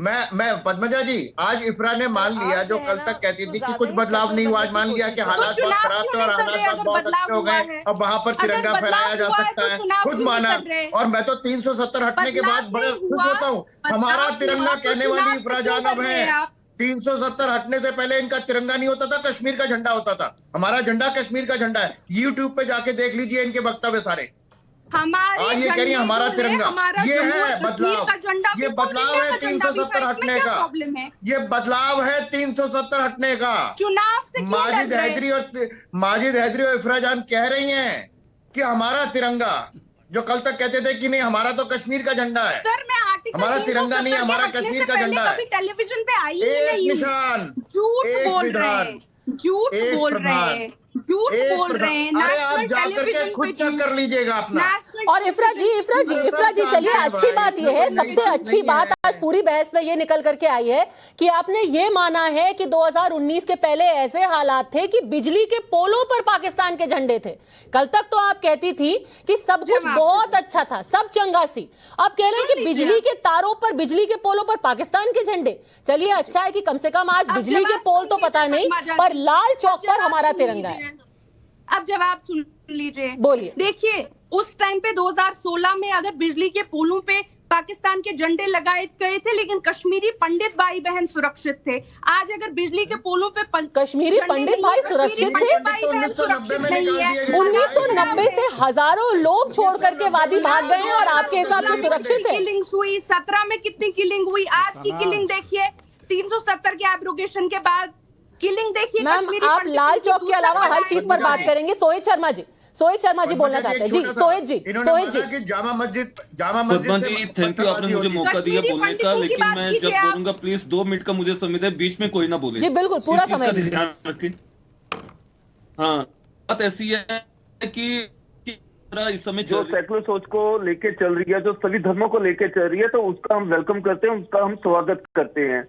मैं पद्मजा जी, आज इफ्रा ने मान लिया जो कल तक कहती थी कि कुछ बदलाव नहीं हुआ। आज मान लिया कि हालात बहुत खराब थे और हालात बहुत अच्छे हो गए, अब वहां पर तिरंगा फहराया जा सकता है। खुद माना। और मैं तो 370 हटने के बाद बड़ा खुश होता हूँ। हमारा तिरंगा कहने वाली इफ्रा जान अब है। 370 हटने से पहले इनका तिरंगा नहीं होता था, कश्मीर का झंडा होता था। हमारा झंडा कश्मीर का झंडा है। यूट्यूब पे जाके देख लीजिए इनके वक्तव्य सारे। ये कह रही है हमारा तिरंगा, ये है बदलाव। ये बदलाव है 370 हटने का। ये बदलाव है 370 हटने का। चुनाव से माजिद हैदरी और इफ्रा जान कह रही हैं कि हमारा तिरंगा, जो कल तक कहते थे कि नहीं हमारा तो कश्मीर का झंडा है। सर, मैं आर्टिकल हमारा तिरंगा नहीं, हमारा कश्मीर का झंडा है। टेलीविजन पे आई एक निशान, झूठ बोल रहे हैं, झूठ बोल रहे हैं। अरे आप जाकर के खुद चेक कर लीजिएगा अपना। और इफ्रा जी चलिए, अच्छी बात यह है, सबसे अच्छी बात आज पूरी बहस में ये निकल करके आई है कि आपने ये माना है कि 2019 के पहले ऐसे हालात थे कि बिजली के पोलों पर पाकिस्तान के झंडे थे। कल तक तो आप कहती थी कि सब कुछ बहुत अच्छा था, सब चंगा सी। आप कह रहे हैं कि बिजली के तारों पर, बिजली के पोलों पर पाकिस्तान के झंडे। चलिए, अच्छा है कि कम से कम आज बिजली के पोल तो पता नहीं, पर लाल चौक पर हमारा तिरंगा है। अब जवाब सुन लीजिए, बोलिए। देखिए, उस टाइम पे 2016 में अगर बिजली के पोलों पे पाकिस्तान के झंडे लगाए गए थे, लेकिन कश्मीरी पंडित भाई बहन सुरक्षित थे। आज अगर बिजली के पोलों पे कश्मीरी पंडित भाई सुरक्षित थे, 1990 से हजारों लोग छोड़ करके वादी भाग गए और आपके हिसाब से सुरक्षित है। किलिंग हुई 17 में, कितनी किलिंग हुई? आज की किलिंग देखिए, 370 के एब्रोगेशन के बाद किलिंग देखिए। मैम, आप लाल चौक के अलावा हर चीज पर बात करेंगे। सोहित शर्मा जी बोलना चाहते हैं। जी सोहित जी। जामा मस्जिद थैंक यू, आपने मुझे मौका दिया बोलने का, लेकिन मैं जब बोलूंगा प्लीज 2 मिनट का मुझे समय दे, बीच में कोई ना बोले। जी बिल्कुल, पूरा समय ध्यान रखें। हाँ, बात ऐसी है कि इस समय जो सेकुलर सोच को लेके चल रही है, जो सभी धर्मों को लेके चल रही है, तो उसका हम वेलकम करते हैं, उसका हम स्वागत करते हैं।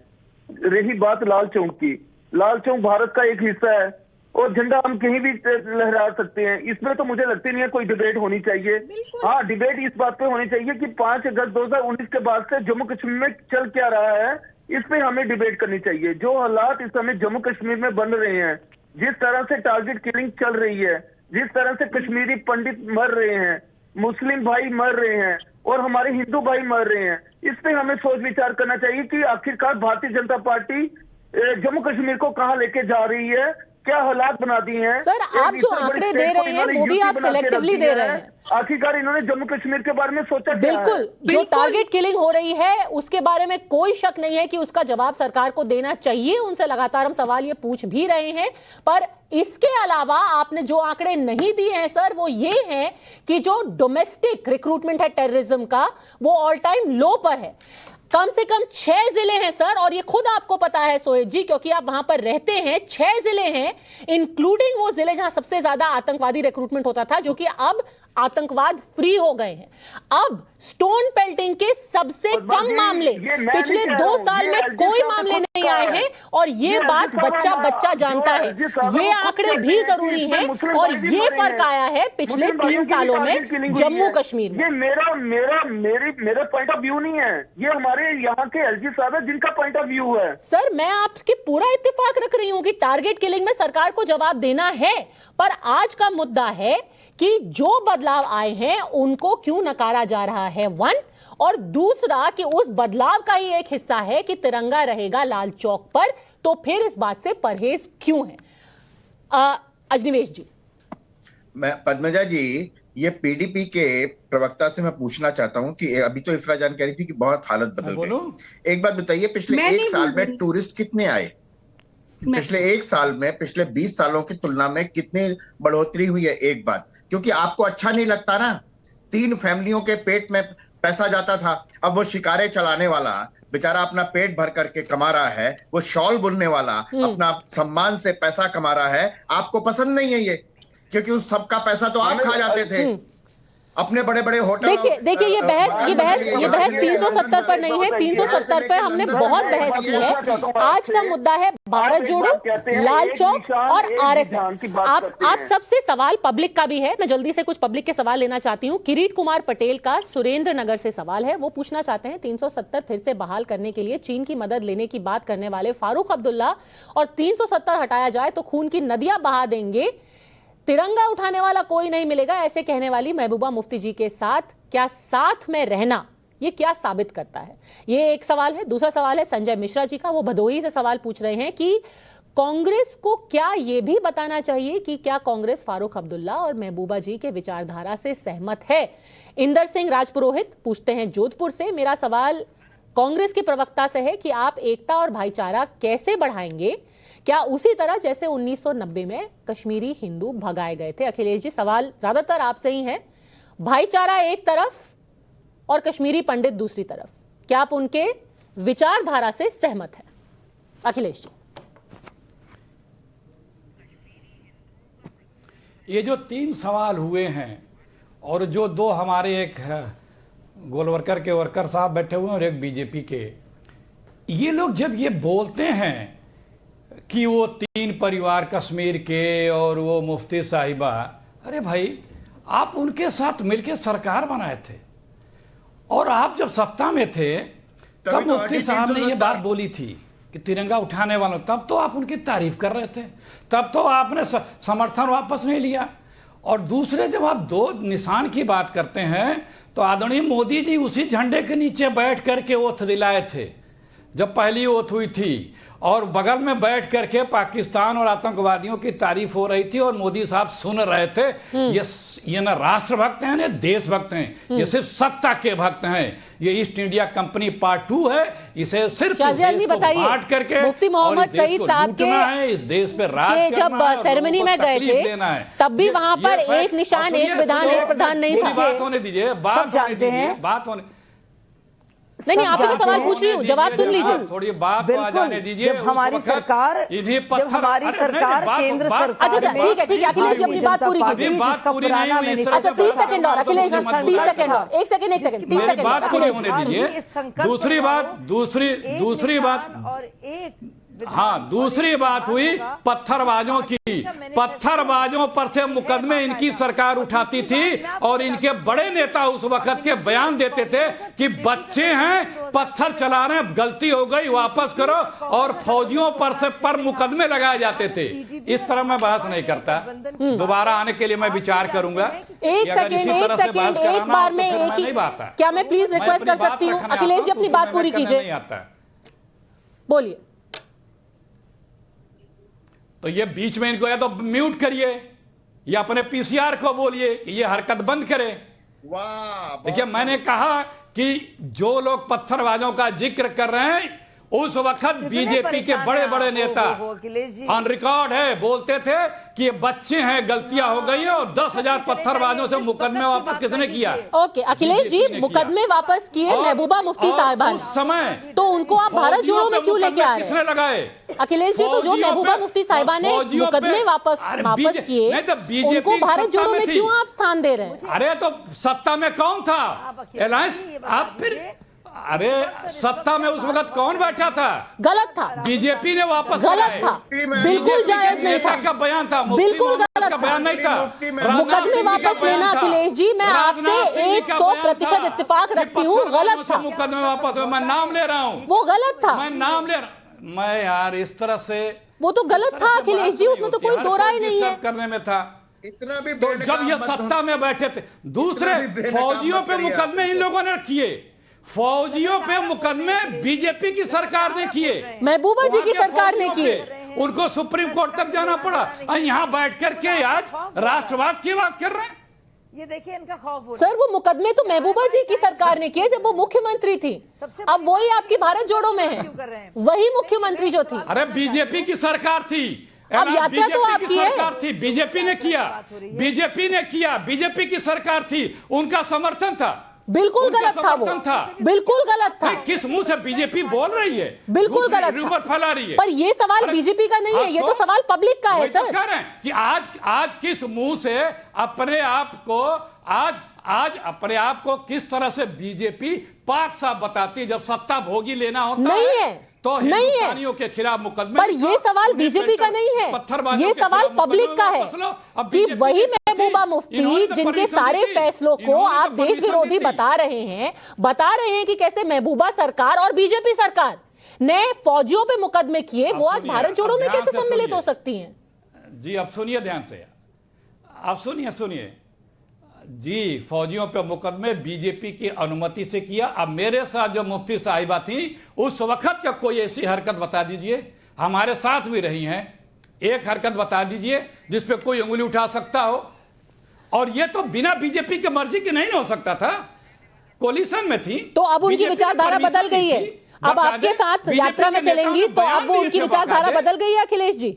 रही बात लाल चौक की, लाल चौक भारत का एक हिस्सा है और झंडा हम कहीं भी लहरा सकते हैं। इसमें तो मुझे लगती नहीं है कोई डिबेट होनी चाहिए। हाँ, डिबेट इस बात पे होनी चाहिए कि 5 अगस्त 2019 के बाद से जम्मू कश्मीर में चल क्या रहा है, इस पे हमें डिबेट करनी चाहिए। जो हालात इस समय जम्मू कश्मीर में बन रहे हैं, जिस तरह से टारगेट किलिंग चल रही है, जिस तरह से कश्मीरी पंडित मर रहे हैं, मुस्लिम भाई मर रहे हैं और हमारे हिंदू भाई मर रहे हैं। इस पे हमें सोच विचार करना चाहिए कि आखिरकार भारतीय जनता पार्टी जम्मू कश्मीर को कहां लेके जा रही है, क्या हालात बना दिए हैं। सर, आप जो आंकड़े दे रहे हैं वो भी आप सिलेक्टिवली दे रहे हैं। आखिरकार इन्होंने जम्मू कश्मीर के बारे में सोचा क्या है? बिल्कुल, जो टारगेट किलिंग हो रही है उसके बारे में कोई शक नहीं है कि उसका जवाब सरकार को देना चाहिए। उनसे लगातार हम सवाल ये पूछ भी रहे हैं, पर इसके अलावा आपने जो आंकड़े नहीं दिए हैं सर, वो ये हैं कि जो डोमेस्टिक रिक्रूटमेंट है टेररिज्म का, वो ऑल टाइम लो पर है। कम से कम 6 जिले हैं सर, और ये खुद आपको पता है सोहेब जी, क्योंकि आप वहां पर रहते हैं। 6 जिले हैं, इंक्लूडिंग वो जिले जहां सबसे ज्यादा आतंकवादी रिक्रूटमेंट होता था, जो कि अब आतंकवाद फ्री हो गए हैं। अब स्टोन पेल्टिंग के सबसे कम मामले पिछले 2 साल में कोई मामले नहीं आए हैं, और ये बात बच्चा बच्चा जानता है। ये आंकड़े भी जरूरी हैं, और ये फर्क आया है पिछले 3 सालों में जम्मू कश्मीर में। ये मेरा पॉइंट ऑफ व्यू नहीं है, ये हमारे यहाँ के एलजी साहब है जिनका पॉइंट ऑफ व्यू है। सर, मैं आपके पूरा इत्तेफाक रख रही हूं कि टारगेट किलिंग में सरकार को जवाब देना है, पर आज का मुद्दा है कि जो बदलाव आए हैं उनको क्यों नकारा जा रहा है, 1, और दूसरा कि उस बदलाव का ही एक हिस्सा है कि तिरंगा रहेगा लाल चौक पर, तो फिर इस बात से परहेज क्यों है? अजनिवेश जी। मैं पद्मजा जी, ये पीडीपी के प्रवक्ता से मैं पूछना चाहता हूं कि अभी तो इफ्रा जान कह रही थी कि बहुत हालत बदल गई। एक बात बताइए, पिछले 1 साल में टूरिस्ट कितने आए? पिछले 1 साल में पिछले 20 सालों की तुलना में कितनी बढ़ोतरी हुई है? एक बात, क्योंकि आपको अच्छा नहीं लगता ना, 3 फैमिलियों के पेट में पैसा जाता था, अब वो शिकारे चलाने वाला बेचारा अपना पेट भर करके कमा रहा है, वो शॉल बुनने वाला अपना सम्मान से पैसा कमा रहा है। आपको पसंद नहीं है ये, क्योंकि उस सबका पैसा तो आप खा जाते थे अपने बड़े बड़े होटल। देखिए ये बहस 370 पर नहीं है, 370 पर हमने बहुत बहस की है। आज का मुद्दा है भारत जोड़ो, लाल चौक और आरएसएस। आप सबसे सवाल पब्लिक का भी है, मैं जल्दी से कुछ पब्लिक के सवाल लेना चाहती हूँ। किरीट कुमार पटेल का सुरेंद्र नगर से सवाल है, वो पूछना चाहते हैं 370 फिर से बहाल करने के लिए चीन की मदद लेने की बात करने वाले फारूक अब्दुल्ला, और 370 हटाया जाए तो खून की नदियां बहा देंगे, तिरंगा उठाने वाला कोई नहीं मिलेगा, ऐसे कहने वाली महबूबा मुफ्ती जी के साथ क्या साथ में रहना, ये क्या साबित करता है? ये एक सवाल है। दूसरा सवाल है संजय मिश्रा जी का, वो भदोही से सवाल पूछ रहे हैं कि कांग्रेस को क्या ये भी बताना चाहिए कि क्या कांग्रेस फारूक अब्दुल्ला और महबूबा जी के विचारधारा से सहमत है? इंदर सिंह राजपुरोहित पूछते हैं जोधपुर से, मेरा सवाल कांग्रेस के प्रवक्ता से है कि आप एकता और भाईचारा कैसे बढ़ाएंगे, क्या उसी तरह जैसे 1990 में कश्मीरी हिंदू भगाए गए थे? अखिलेश जी, सवाल ज्यादातर आपसे ही है। भाईचारा एक तरफ और कश्मीरी पंडित दूसरी तरफ, क्या आप उनके विचारधारा से सहमत हैं? अखिलेश जी। ये जो 3 सवाल हुए हैं, और जो 2 हमारे एक गोलवर्कर के वर्कर साहब बैठे हुए हैं और एक बीजेपी के, ये लोग जब ये बोलते हैं कि वो 3 परिवार कश्मीर के और वो मुफ्ती साहिबा, अरे भाई आप उनके साथ मिलकर सरकार बनाए थे, और आप जब सत्ता में थे तब मुफ्ती साहब ने ये बात बोली थी कि तिरंगा उठाने वालों, तब तो आप उनकी तारीफ कर रहे थे, तब तो आपने समर्थन वापस नहीं लिया। और दूसरे, जब आप 2 निशान की बात करते हैं तो आदरणीय मोदी जी उसी झंडे के नीचे बैठ करके ओथ दिलाए थे जब पहली ओथ हुई थी, और बगल में बैठ करके पाकिस्तान और आतंकवादियों की तारीफ हो रही थी और मोदी साहब सुन रहे थे। ये ना राष्ट्रभक्त हैं, ना देशभक्त हैं, ये सिर्फ सत्ता के भक्त हैं। ये ईस्ट इंडिया कंपनी पार्ट 2 है, इसे सिर्फ देश को बांट करके मुफ्ती मोहम्मद सईद साहब के इस देश पे राज जब सेरेमनी में गए थे तब भी वहां पर एक निशान, एक विधान, एक प्रधान नहीं था। बात होने दीजिए, बात होने नहीं, आप ही सवाल पूछ रही हूँ, जवाब सुन लीजिए। थोड़ी बात आ जाने दीजिए। जब हमारी सरकार केंद्र सरकार, अच्छा ठीक है अखिलेश जी अपनी बात पूरी कीजिए। अच्छा 30 सेकंड और अखिलेश जी, 30 सेकंड और, एक सेकंड 30 सेकंड बात पूरी होने दीजिए। दूसरी बात और एक हाँ, दूसरी बात हुई पत्थरबाजों की। पत्थरबाजों पर से मुकदमे इनकी सरकार उठाती थी और इनके बड़े नेता उस वक्त के बयान देते थे कि बच्चे हैं, पत्थर चला रहे हैं, गलती हो गई वापस करो, और फौजियों पर मुकदमे लगाए जाते थे। इस तरह मैं बहस नहीं करता, दोबारा आने के लिए मैं विचार करूंगा। एक सेकेंड, एक बार में एक ही, क्या मैं प्लीज रिक्वेस्ट कर सकती हूँ? अखिलेश जी अपनी बात पूरी कीजिए, बोलिए। तो ये बीच में इनको या तो म्यूट करिए या अपने पीसीआर को बोलिए कि ये हरकत बंद करे। देखिए, मैंने कहा कि जो लोग पत्थरबाजों का जिक्र कर रहे हैं, उस वक्त बीजेपी के बड़े बड़े नेता ऑन रिकॉर्ड है, बोलते थे कि ये बच्चे हैं, गलतियां हो गई है, और 10,000 पत्थरबाजों से मुकदमे वापस किसने किया? ओके अखिलेश जी, मुकदमे वापस किए महबूबा मुफ्ती साहिबा उस समय, तो उनको आप भारत जोड़ो में क्यों लेके आ रहे हैं? किसने लगाए? अखिलेश जी, तो जो महबूबा मुफ्ती साहिबा ने मुकदमे वापस किए, उनको भारत जोड़ो में क्यों आप स्थान दे रहे हैं? अरे तो सत्ता में कौन था? अलायंस, आप फिर, अरे सत्ता में उस वक्त कौन बैठा था? गलत था, बीजेपी ने वापस गलत था, बिल्कुल जायज नहीं था, का बयान था, बिल्कुल गलत था, बयान नहीं था। मुकदमे वापस लेना अखिलेश जी, मैं आपसे 100% इत्तेफाक रखती हूँ, गलत था। मुकदमे वापस, मैं नाम ले रहा हूँ, वो गलत था, मैं नाम ले रहा, मैं यार इस तरह से, वो तो गलत था अखिलेश जी, उसमें तो कोई दो राय नहीं है। करने में था इतना भी, तो जब ये सत्ता में बैठे थे, दूसरे फौजियों पे मुकदमे इन लोगों ने किए, फौजियों पे मुकदमे बीजेपी की सरकार ने किए, महबूबा जी की सरकार ने किए, उनको सुप्रीम कोर्ट तक जाना पड़ा, और यहाँ बैठ करके आज राष्ट्रवाद की बात कर रहे हैं। ये देखिए इनका खौफ हो सर, वो मुकदमे तो महबूबा जी की सरकार ने किए जब वो मुख्यमंत्री थी, अब वही आपकी भारत जोड़ो में है, वही मुख्यमंत्री जो थी। अरे बीजेपी की सरकार थी, अब यात्रा तो आपकी सरकार थी, बीजेपी ने किया, बीजेपी की सरकार थी, उनका समर्थन था, बिल्कुल गलत था वो, बिल्कुल गलत था। किस मुंह से बीजेपी बोल रही है? बिल्कुल गलत रूमर फैला रही है। पर ये सवाल बीजेपी का नहीं है, ये तो सवाल पब्लिक का है सर। कह रहे हैं कि आज किस मुंह से अपने आप को किस तरह से बीजेपी पाक साफ बताती, जब सत्ता भोगी लेना होता नहीं है तो हिंदुस्तानियों के खिलाफ मुकदमे। पर ये सवाल बीजेपी का नहीं है, ये सवाल पब्लिक का है कि वही महबूबा मुफ्ती जिनके सारे फैसलों को आप देश विरोधी बता रहे हैं कि कैसे महबूबा सरकार और बीजेपी सरकार ने फौजियों पे मुकदमे किए, वो आज भारत जोड़ो में कैसे सम्मिलित हो सकती हैं? जी अब सुनिए ध्यान से, आप सुनिए जी, फौजियों पे मुकदमे बीजेपी की अनुमति से किया। अब मेरे साथ जो मुफ्ती साहिबा थी, उस वक्त का कोई ऐसी हरकत बता दीजिए, हमारे साथ भी रही हैं, एक हरकत बता दीजिए जिस पे कोई उंगली उठा सकता हो। और ये तो बिना बीजेपी के मर्जी के नहीं हो सकता था, कोलिशन में थी। तो अब उनकी विचारधारा बदल गई है, अब आपके साथ यात्रा में चलेंगी तो अब वो उनकी विचारधारा बदल गई है अखिलेश जी?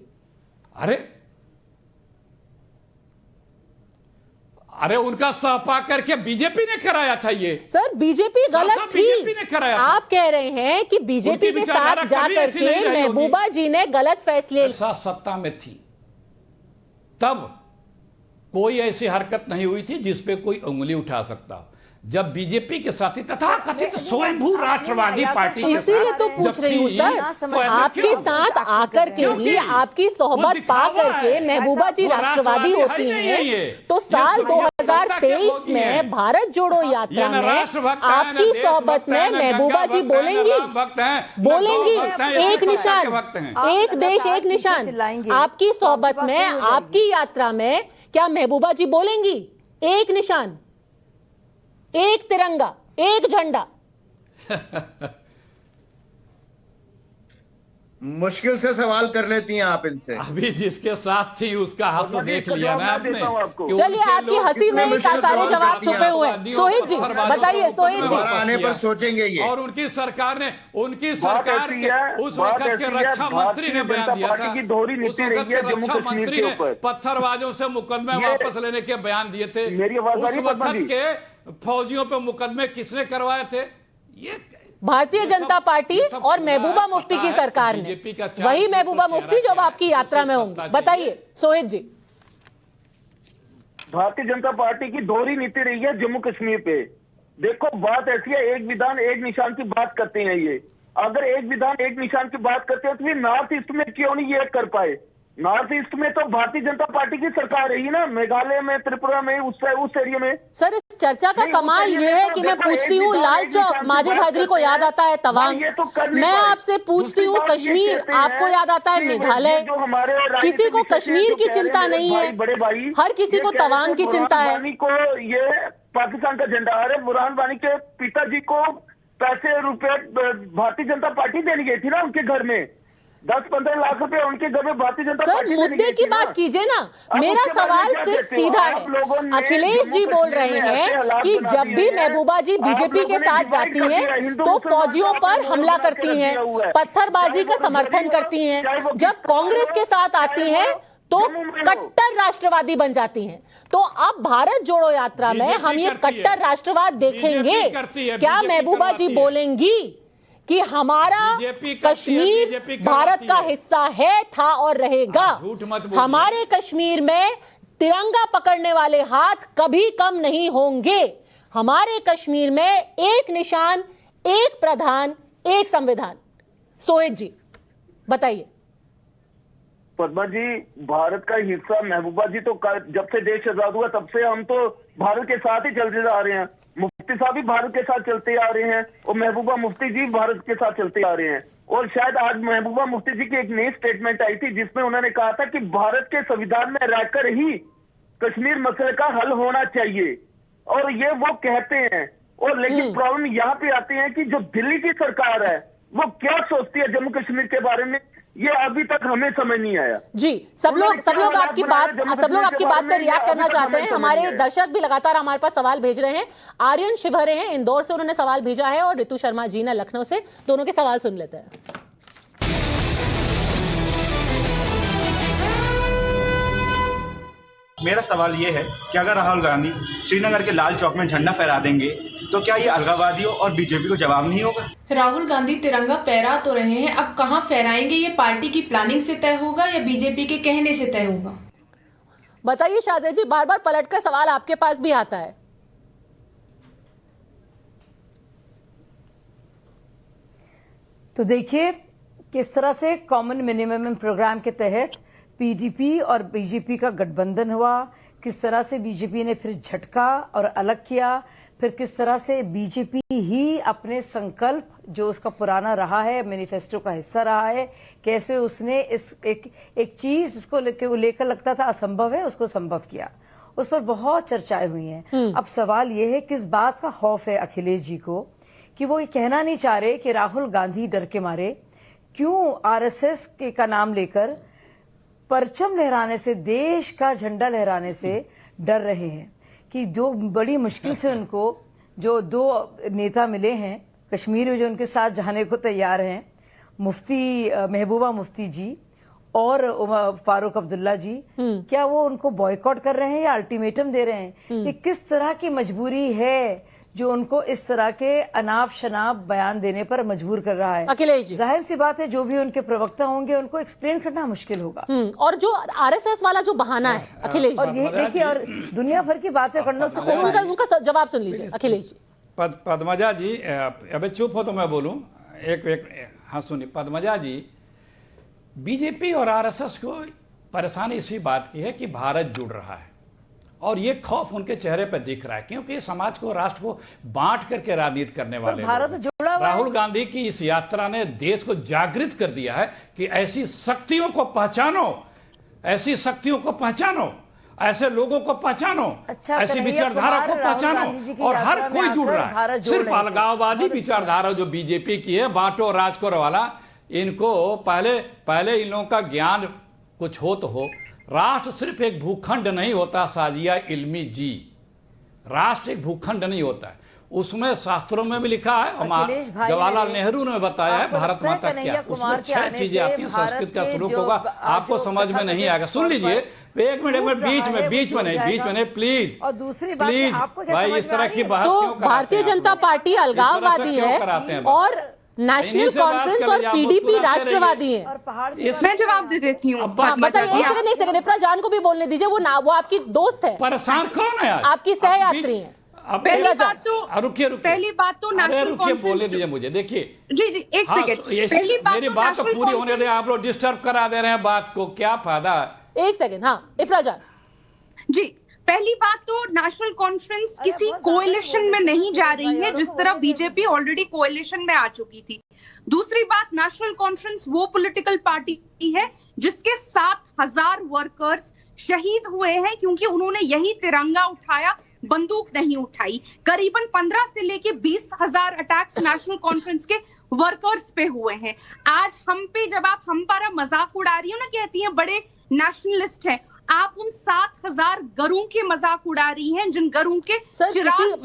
अरे उनका सहपा करके बीजेपी ने कराया था ये। सर बीजेपी गलत थी, बीजेपी ने कराया था। आप कह रहे हैं कि बीजेपी के साथ जाकर के महबूबा जी ने गलत फैसले। सत्ता में थी तब कोई ऐसी हरकत नहीं हुई थी जिसपे कोई उंगली उठा सकता हो। जब बीजेपी के साथी तथा कथित स्वयंभू राष्ट्रवादी पार्टी, इसीलिए तो पूछ रही हूँ सर, तो आपके साथ आकर के ही, आपकी सोहबत पा करके महबूबा जी राष्ट्रवादी होती हैं, तो साल 2023 में भारत जोड़ो यात्रा में आपकी सोहबत में महबूबा जी बोलेंगी एक निशान, एक देश एक निशान, आपकी सोहबत में, आपकी यात्रा में क्या महबूबा जी बोलेंगी एक निशान, एक तिरंगा, एक झंडा? मुश्किल से सवाल कर लेती हैं आप इनसे। अभी जिसके साथ थी उसका हंस देख लिया ना आपने। चलिए आपकी हंसी में ही सारे जवाब छुपे हुए हैं। सोहित जी बताइए, सोहित जी आने पर सोचेंगे ये। और उनकी सरकार के उस वक्त के रक्षा मंत्री ने बयान दिया था, उस वक्त के रक्षा मंत्री ने पत्थरबाजों से मुकदमे वापस लेने के बयान दिए थे। उस वक्त के फौजियों पे मुकदमे किसने करवाए थे? ये भारतीय जनता पार्टी और महबूबा मुफ्ती की सरकार ने। वही महबूबा मुफ्ती जो आपकी यात्रा में होंगे। बताइए सोहित जी। भारतीय जनता पार्टी की दोहरी नीति रही है जम्मू कश्मीर पे। देखो बात ऐसी है, एक विधान एक निशान की बात करते हैं ये। अगर एक विधान एक निशान की बात करते हो तो फिर नॉर्थ ईस्ट में क्यों नहीं ये कर पाए? नॉर्थ ईस्ट में तो भारतीय जनता पार्टी की सरकार रही ना, मेघालय में, त्रिपुरा में, उस एरिया में। सर इस चर्चा का कमाल ये है कि मैं पूछती हूँ लाल चौक, माजिद हाजिरी को याद आता है तवांग, मैं आपसे पूछती हूँ कश्मीर, आपको याद आता है मेघालय। किसी को कश्मीर की चिंता नहीं है, हर किसी को तवांग की चिंता है। ये पाकिस्तान का झंडा, अरे बुरहान वानी के पिताजी को पैसे रुपए भारतीय जनता पार्टी देनी गई थी ना उनके घर में, 10-15 लाख रुपए उनके घर में भारतीय जनता पार्टी। सर मुद्दे की बात कीजिए ना, मेरा सवाल सिर्फ सीधा है। अखिलेश जी बोल रहे हैं कि जब भी महबूबा जी बीजेपी के साथ जाती हैं तो फौजियों पर हमला करती हैं, पत्थरबाजी का समर्थन करती हैं, जब कांग्रेस के साथ आती हैं तो कट्टर राष्ट्रवादी बन जाती हैं। तो अब भारत जोड़ो यात्रा में हम ये कट्टर राष्ट्रवाद देखेंगे क्या? महबूबा जी बोलेंगी कि हमारा कश्मीर भारत का हिस्सा है, था और रहेगा। हमारे कश्मीर में तिरंगा पकड़ने वाले हाथ कभी कम नहीं होंगे। हमारे कश्मीर में एक निशान, एक प्रधान, एक संविधान। सोहित जी बताइए। पद्मा जी, भारत का हिस्सा महबूबा जी तो जब से देश आजाद हुआ तब से हम तो भारत के साथ ही चलते आ रहे हैं। मुफ्ती साहब भी भारत के साथ चलते आ रहे हैं और महबूबा मुफ्ती जी भारत के साथ चलते आ रहे हैं। और शायद आज महबूबा मुफ्ती जी की एक नई स्टेटमेंट आई थी जिसमें उन्होंने कहा था कि भारत के संविधान में रहकर ही कश्मीर मसले का हल होना चाहिए, और ये वो कहते हैं। और लेकिन प्रॉब्लम यहाँ पे आती है कि जो दिल्ली की सरकार है वो क्या सोचती है जम्मू कश्मीर के बारे में, ये अभी तक हमें समझ नहीं आया। जी सब लोग आपकी बात पर रिएक्ट करना चाहते हैं। हमारे दर्शक भी लगातार हमारे पास सवाल भेज रहे हैं। आर्यन शिवहरे हैं इंदौर से, उन्होंने सवाल भेजा है, और रितु शर्मा जी ने लखनऊ से। दोनों के सवाल सुन लेते हैं। मेरा सवाल ये है कि अगर राहुल गांधी श्रीनगर के लाल चौक में झंडा फहरा देंगे तो क्या ये अलगाववादियों और बीजेपी को जवाब नहीं होगा? राहुल गांधी तिरंगा फहरा तो रहे हैं, अब कहां फहराएंगे ये पार्टी की प्लानिंग से तय होगा या बीजेपी के कहने से तय होगा? बताइए शाहजेद जी, बार बार पलटकर सवाल आपके पास भी आता है। तो देखिए किस तरह से कॉमन मिनिमम प्रोग्राम के तहत पीडीपी और बीजेपी का गठबंधन हुआ, किस तरह से बीजेपी ने फिर झटका और अलग किया, फिर किस तरह से बीजेपी ही अपने संकल्प जो उसका पुराना रहा है, मैनिफेस्टो का हिस्सा रहा है, कैसे उसने इस एक चीज जिसको लेकर लगता था असंभव है उसको संभव किया। उस पर बहुत चर्चाएं हुई हैं। अब सवाल यह है किस बात का खौफ है अखिलेश जी को कि वो ये कहना नहीं चाह रहे कि राहुल गांधी डर के मारे क्यों आरएसएस का नाम लेकर परचम लहराने से, देश का झंडा लहराने से डर रहे हैं। कि जो बड़ी मुश्किल से उनको जो दो नेता मिले हैं कश्मीर में जो उनके साथ जाने को तैयार हैं, मुफ्ती महबूबा मुफ्ती जी और फारूक अब्दुल्ला जी, क्या वो उनको बॉयकॉट कर रहे हैं या अल्टीमेटम दे रहे हैं? ये किस तरह की मजबूरी है जो उनको इस तरह के अनाप शनाप बयान देने पर मजबूर कर रहा है? अखिलेश जी, जाहिर सी बात है जो भी उनके प्रवक्ता होंगे उनको एक्सप्लेन करना मुश्किल होगा। और जो आरएसएस वाला जो बहाना है अखिलेश, और ये देखिए और दुनिया भर की बातें करने से उनका जवाब सुन लीजिए अखिलेश जी। पद्मजा जी अबे चुप हो तो मैं बोलूं। हाँ सुनिए पद्मजा जी, बीजेपी और आरएसएस को परेशानी इसी बात की है कि भारत जुड़ रहा है और ये खौफ उनके चेहरे पर दिख रहा है क्योंकि समाज को, राष्ट्र को बांट करके राजनीति करने वाले भारत जुड़ा हुआ राहुल गांधी की इस यात्रा ने देश को जागृत कर दिया है कि ऐसी शक्तियों को पहचानो, ऐसी शक्तियों को पहचानो, ऐसे लोगों को पहचानो, ऐसी विचारधारा को पहचानो। और हर कोई जुड़ रहा है। सिर्फ अलगाववादी विचारधारा जो बीजेपी की है, बांटो राज करो वाला, इनको पहले इन लोगों का ज्ञान कुछ हो तो हो। राष्ट्र सिर्फ एक भूखंड नहीं होता साजिया इल्मी जी, राष्ट्र एक भूखंड नहीं होता है। उसमें शास्त्रों में भी लिखा है और जवाहरलाल नेहरू ने बताया है भारत माता क्या, उसमें 6 चीजें आती हैं। संस्कृत का श्लोक होगा, आपको समझ में नहीं आएगा, सुन लीजिए। एक मिनट बीच में नहीं प्लीज। और दूसरी बात भाई इस तरह की बात तो भारतीय जनता पार्टी अलगाववादी है और नेशनल कॉन्फ्रेंस और पीडीपी राष्ट्रवादी है। मैं जवाब दे देती हूँ। बताइए एक सेकंड इफ्रा जान को भी बोलने दीजिए, वो आपकी दोस्त है। परेशान कौन है? आपकी सहयात्री है। पहली बात तो रुकिए नेशनल कॉन्फ्रेंस, बोले दीजिए मुझे, देखिए जी एक सेकंड, पहली बात मेरी बात तो पूरी होने दे, आप लोग डिस्टर्ब करा दे रहे हैं बात को, क्या फायदा। एक सेकंड, हाँ इफराजा जी, पहली बात तो नेशनल कॉन्फ्रेंस किसी कोएलिशन में नहीं जा रही है जिस तरह बीजेपी ऑलरेडी कोएलिशन में आ चुकी थी। दूसरी बात, नेशनल कॉन्फ्रेंस वो पॉलिटिकल पार्टी है जिसके 7,000 वर्कर्स शहीद हुए हैं क्योंकि उन्होंने यही तिरंगा उठाया, बंदूक नहीं उठाई। करीबन 15 से लेके 20,000 अटैक्स नेशनल कॉन्फ्रेंस के वर्कर्स पे हुए हैं। आज हम पे जब आप हम पर मजाक उड़ा रही हो ना, कहती हैं बड़े नेशनलिस्ट हैं, आप उन 7,000 गरुं के मजाक उड़ा रही हैं जिन गरुं के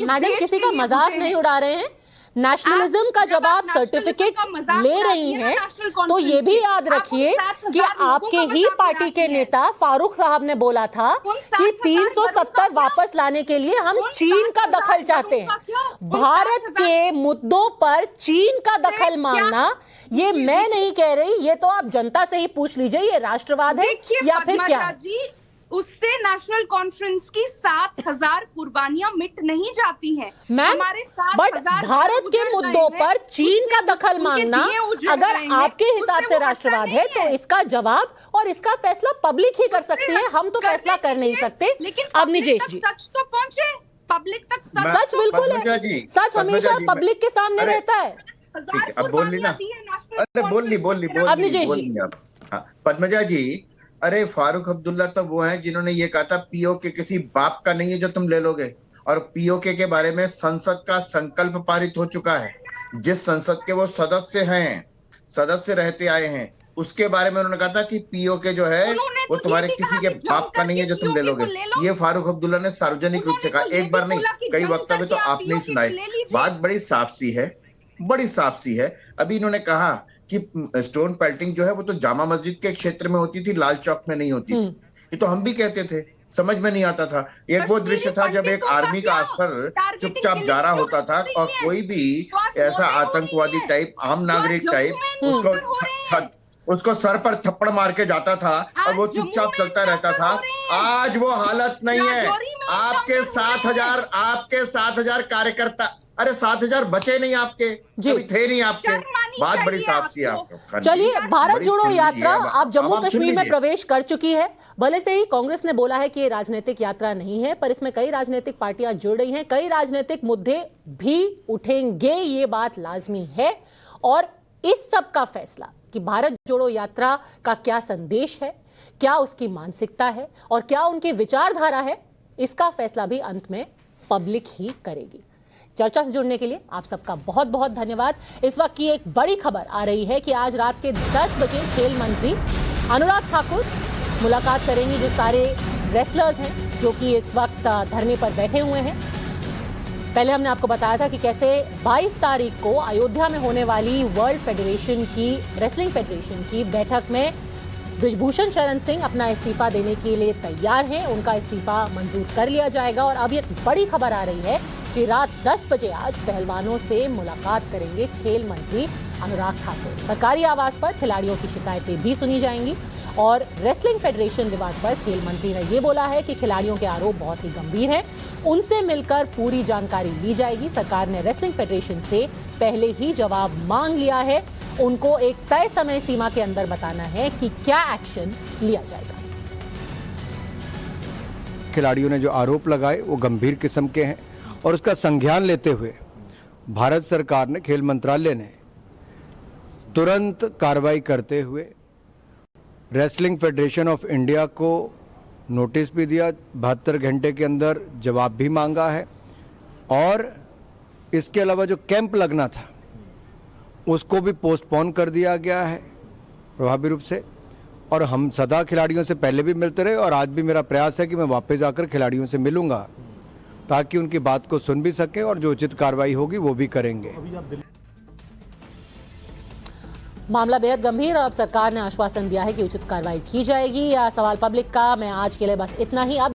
मैडम किसी का मजाक नहीं उड़ा रहे हैं। नेशनलिज्म का जब आप सर्टिफिकेट ले रही हैं तो ये भी याद रखिए कि आपके ही पार्टी के नेता फारूक साहब ने बोला था कि 370 वापस लाने के लिए हम चीन का दखल चाहते हैं। भारत के मुद्दों पर चीन का दखल मांगना, ये मैं नहीं कह रही, ये तो आप जनता से ही पूछ लीजिए, ये राष्ट्रवाद है या फिर क्या है। उससे नेशनल कॉन्फ्रेंस की 7,000 कुर्बानियां मिट नहीं जाती हैं। हमारे 7,000 भारत के मुद्दों पर चीन का दखल मांगना अगर आपके हिसाब से राष्ट्रवाद है तो इसका जवाब और इसका फैसला पब्लिक ही कर सकती है, हम तो फैसला कर नहीं सकते। अब निजेश जी, सच तो पहुंचे पब्लिक तक, सच बिल्कुल है, सच हमेशा पब्लिक के सामने रहता है। अब बोल ली ना, अरे बोल ली पद्मजा जी। अरे फारूक अब्दुल्ला तो वो हैं जिन्होंने ये कहा था पीओके किसी बाप का नहीं है जो तुम ले लोगे, और पीओके के बारे में संसद का संकल्प पारित हो चुका है। जिस संसद के वो सदस्य रहते आए हैं उसके बारे में उन्होंने कहा था कि पीओके जो है वो तुम्हारे किसी के बाप का नहीं है जो तुम ले लोगे। ये फारूक अब्दुल्ला ने सार्वजनिक रूप से कहा, एक बार नहीं कई वक्तव्य तो आपने ही सुनाए। बात बड़ी साफ सी है। अभी इन्होंने कहा कि स्टोन पेल्टिंग जो है वो तो जामा मस्जिद के क्षेत्र में होती थी, लाल चौक में नहीं होती थी। ये तो हम भी कहते थे, समझ में नहीं आता था। एक वो दृश्य था जब एक आर्मी का अफसर चुपचाप जा रहा होता था और कोई भी ऐसा आतंकवादी टाइप, आम नागरिक टाइप उसको सर पर थप्पड़ मार के जाता था और वो चुपचाप चलता रहता था। आज वो हालत नहीं है। आपके 7,000 कार्यकर्ता, अरे 7,000 बचे नहीं आपके, कभी थे नहीं आपके। बात बड़ी साफ सी है आपको। चलिए, भारत जोड़ो यात्रा अब जम्मू कश्मीर में प्रवेश कर चुकी है। भले से ही कांग्रेस ने बोला है कि ये राजनीतिक यात्रा नहीं है, पर इसमें कई राजनीतिक पार्टियां जुड़ रही हैं, कई राजनीतिक मुद्दे भी उठेंगे, ये बात लाजमी है। और इस सब का फैसला कि भारत जोड़ो यात्रा का क्या संदेश है, क्या उसकी मानसिकता है और क्या उनकी विचारधारा है, इसका फैसला भी अंत में पब्लिक ही करेगी। चर्चा से जुड़ने के लिए आप सबका बहुत बहुत धन्यवाद। इस वक्त की एक बड़ी खबर आ रही है कि आज रात के 10 बजे खेल मंत्री अनुराग ठाकुर मुलाकात करेंगे जो सारे रेसलर्स हैं जो कि इस वक्त धरने पर बैठे हुए हैं। पहले हमने आपको बताया था कि कैसे 22 तारीख को अयोध्या में होने वाली वर्ल्ड फेडरेशन की, रेसलिंग फेडरेशन की बैठक में बृजभूषण शरण सिंह अपना इस्तीफा देने के लिए तैयार हैं, उनका इस्तीफा मंजूर कर लिया जाएगा। और अब एक बड़ी खबर आ रही है कि रात 10 बजे आज पहलवानों से मुलाकात करेंगे खेल मंत्री अनुराग ठाकुर। सरकारी आवास पर खिलाड़ियों की शिकायतें भी सुनी जाएंगी और रेसलिंग फेडरेशन विवाद पर खेल मंत्री ने यह बोला है कि खिलाड़ियों के आरोप बहुत ही गंभीर हैं, उनसे मिलकर पूरी जानकारी ली जाएगी। सरकार ने रेसलिंग फेडरेशन से पहले ही जवाब मांग लिया है, उनको एक तय समय सीमा के अंदर बताना है कि क्या एक्शन लिया जाएगा। खिलाड़ियों ने जो आरोप लगाए वो गंभीर किस्म के हैं और उसका संज्ञान लेते हुए भारत सरकार ने, खेल मंत्रालय ने तुरंत कार्रवाई करते हुए रेसलिंग फेडरेशन ऑफ इंडिया को नोटिस भी दिया, 72 घंटे के अंदर जवाब भी मांगा है। और इसके अलावा जो कैंप लगना था उसको भी पोस्टपोन कर दिया गया है प्रभावी रूप से। और हम सदा खिलाड़ियों से पहले भी मिलते रहे और आज भी मेरा प्रयास है कि मैं वापस जाकर खिलाड़ियों से मिलूंगा ताकि उनकी बात को सुन भी सकें और जो उचित कार्रवाई होगी वो भी करेंगे। मामला बेहद गंभीर और अब सरकार ने आश्वासन दिया है कि उचित कार्रवाई की जाएगी। सवाल पब्लिक का, मैं आज के लिए बस इतना ही। अब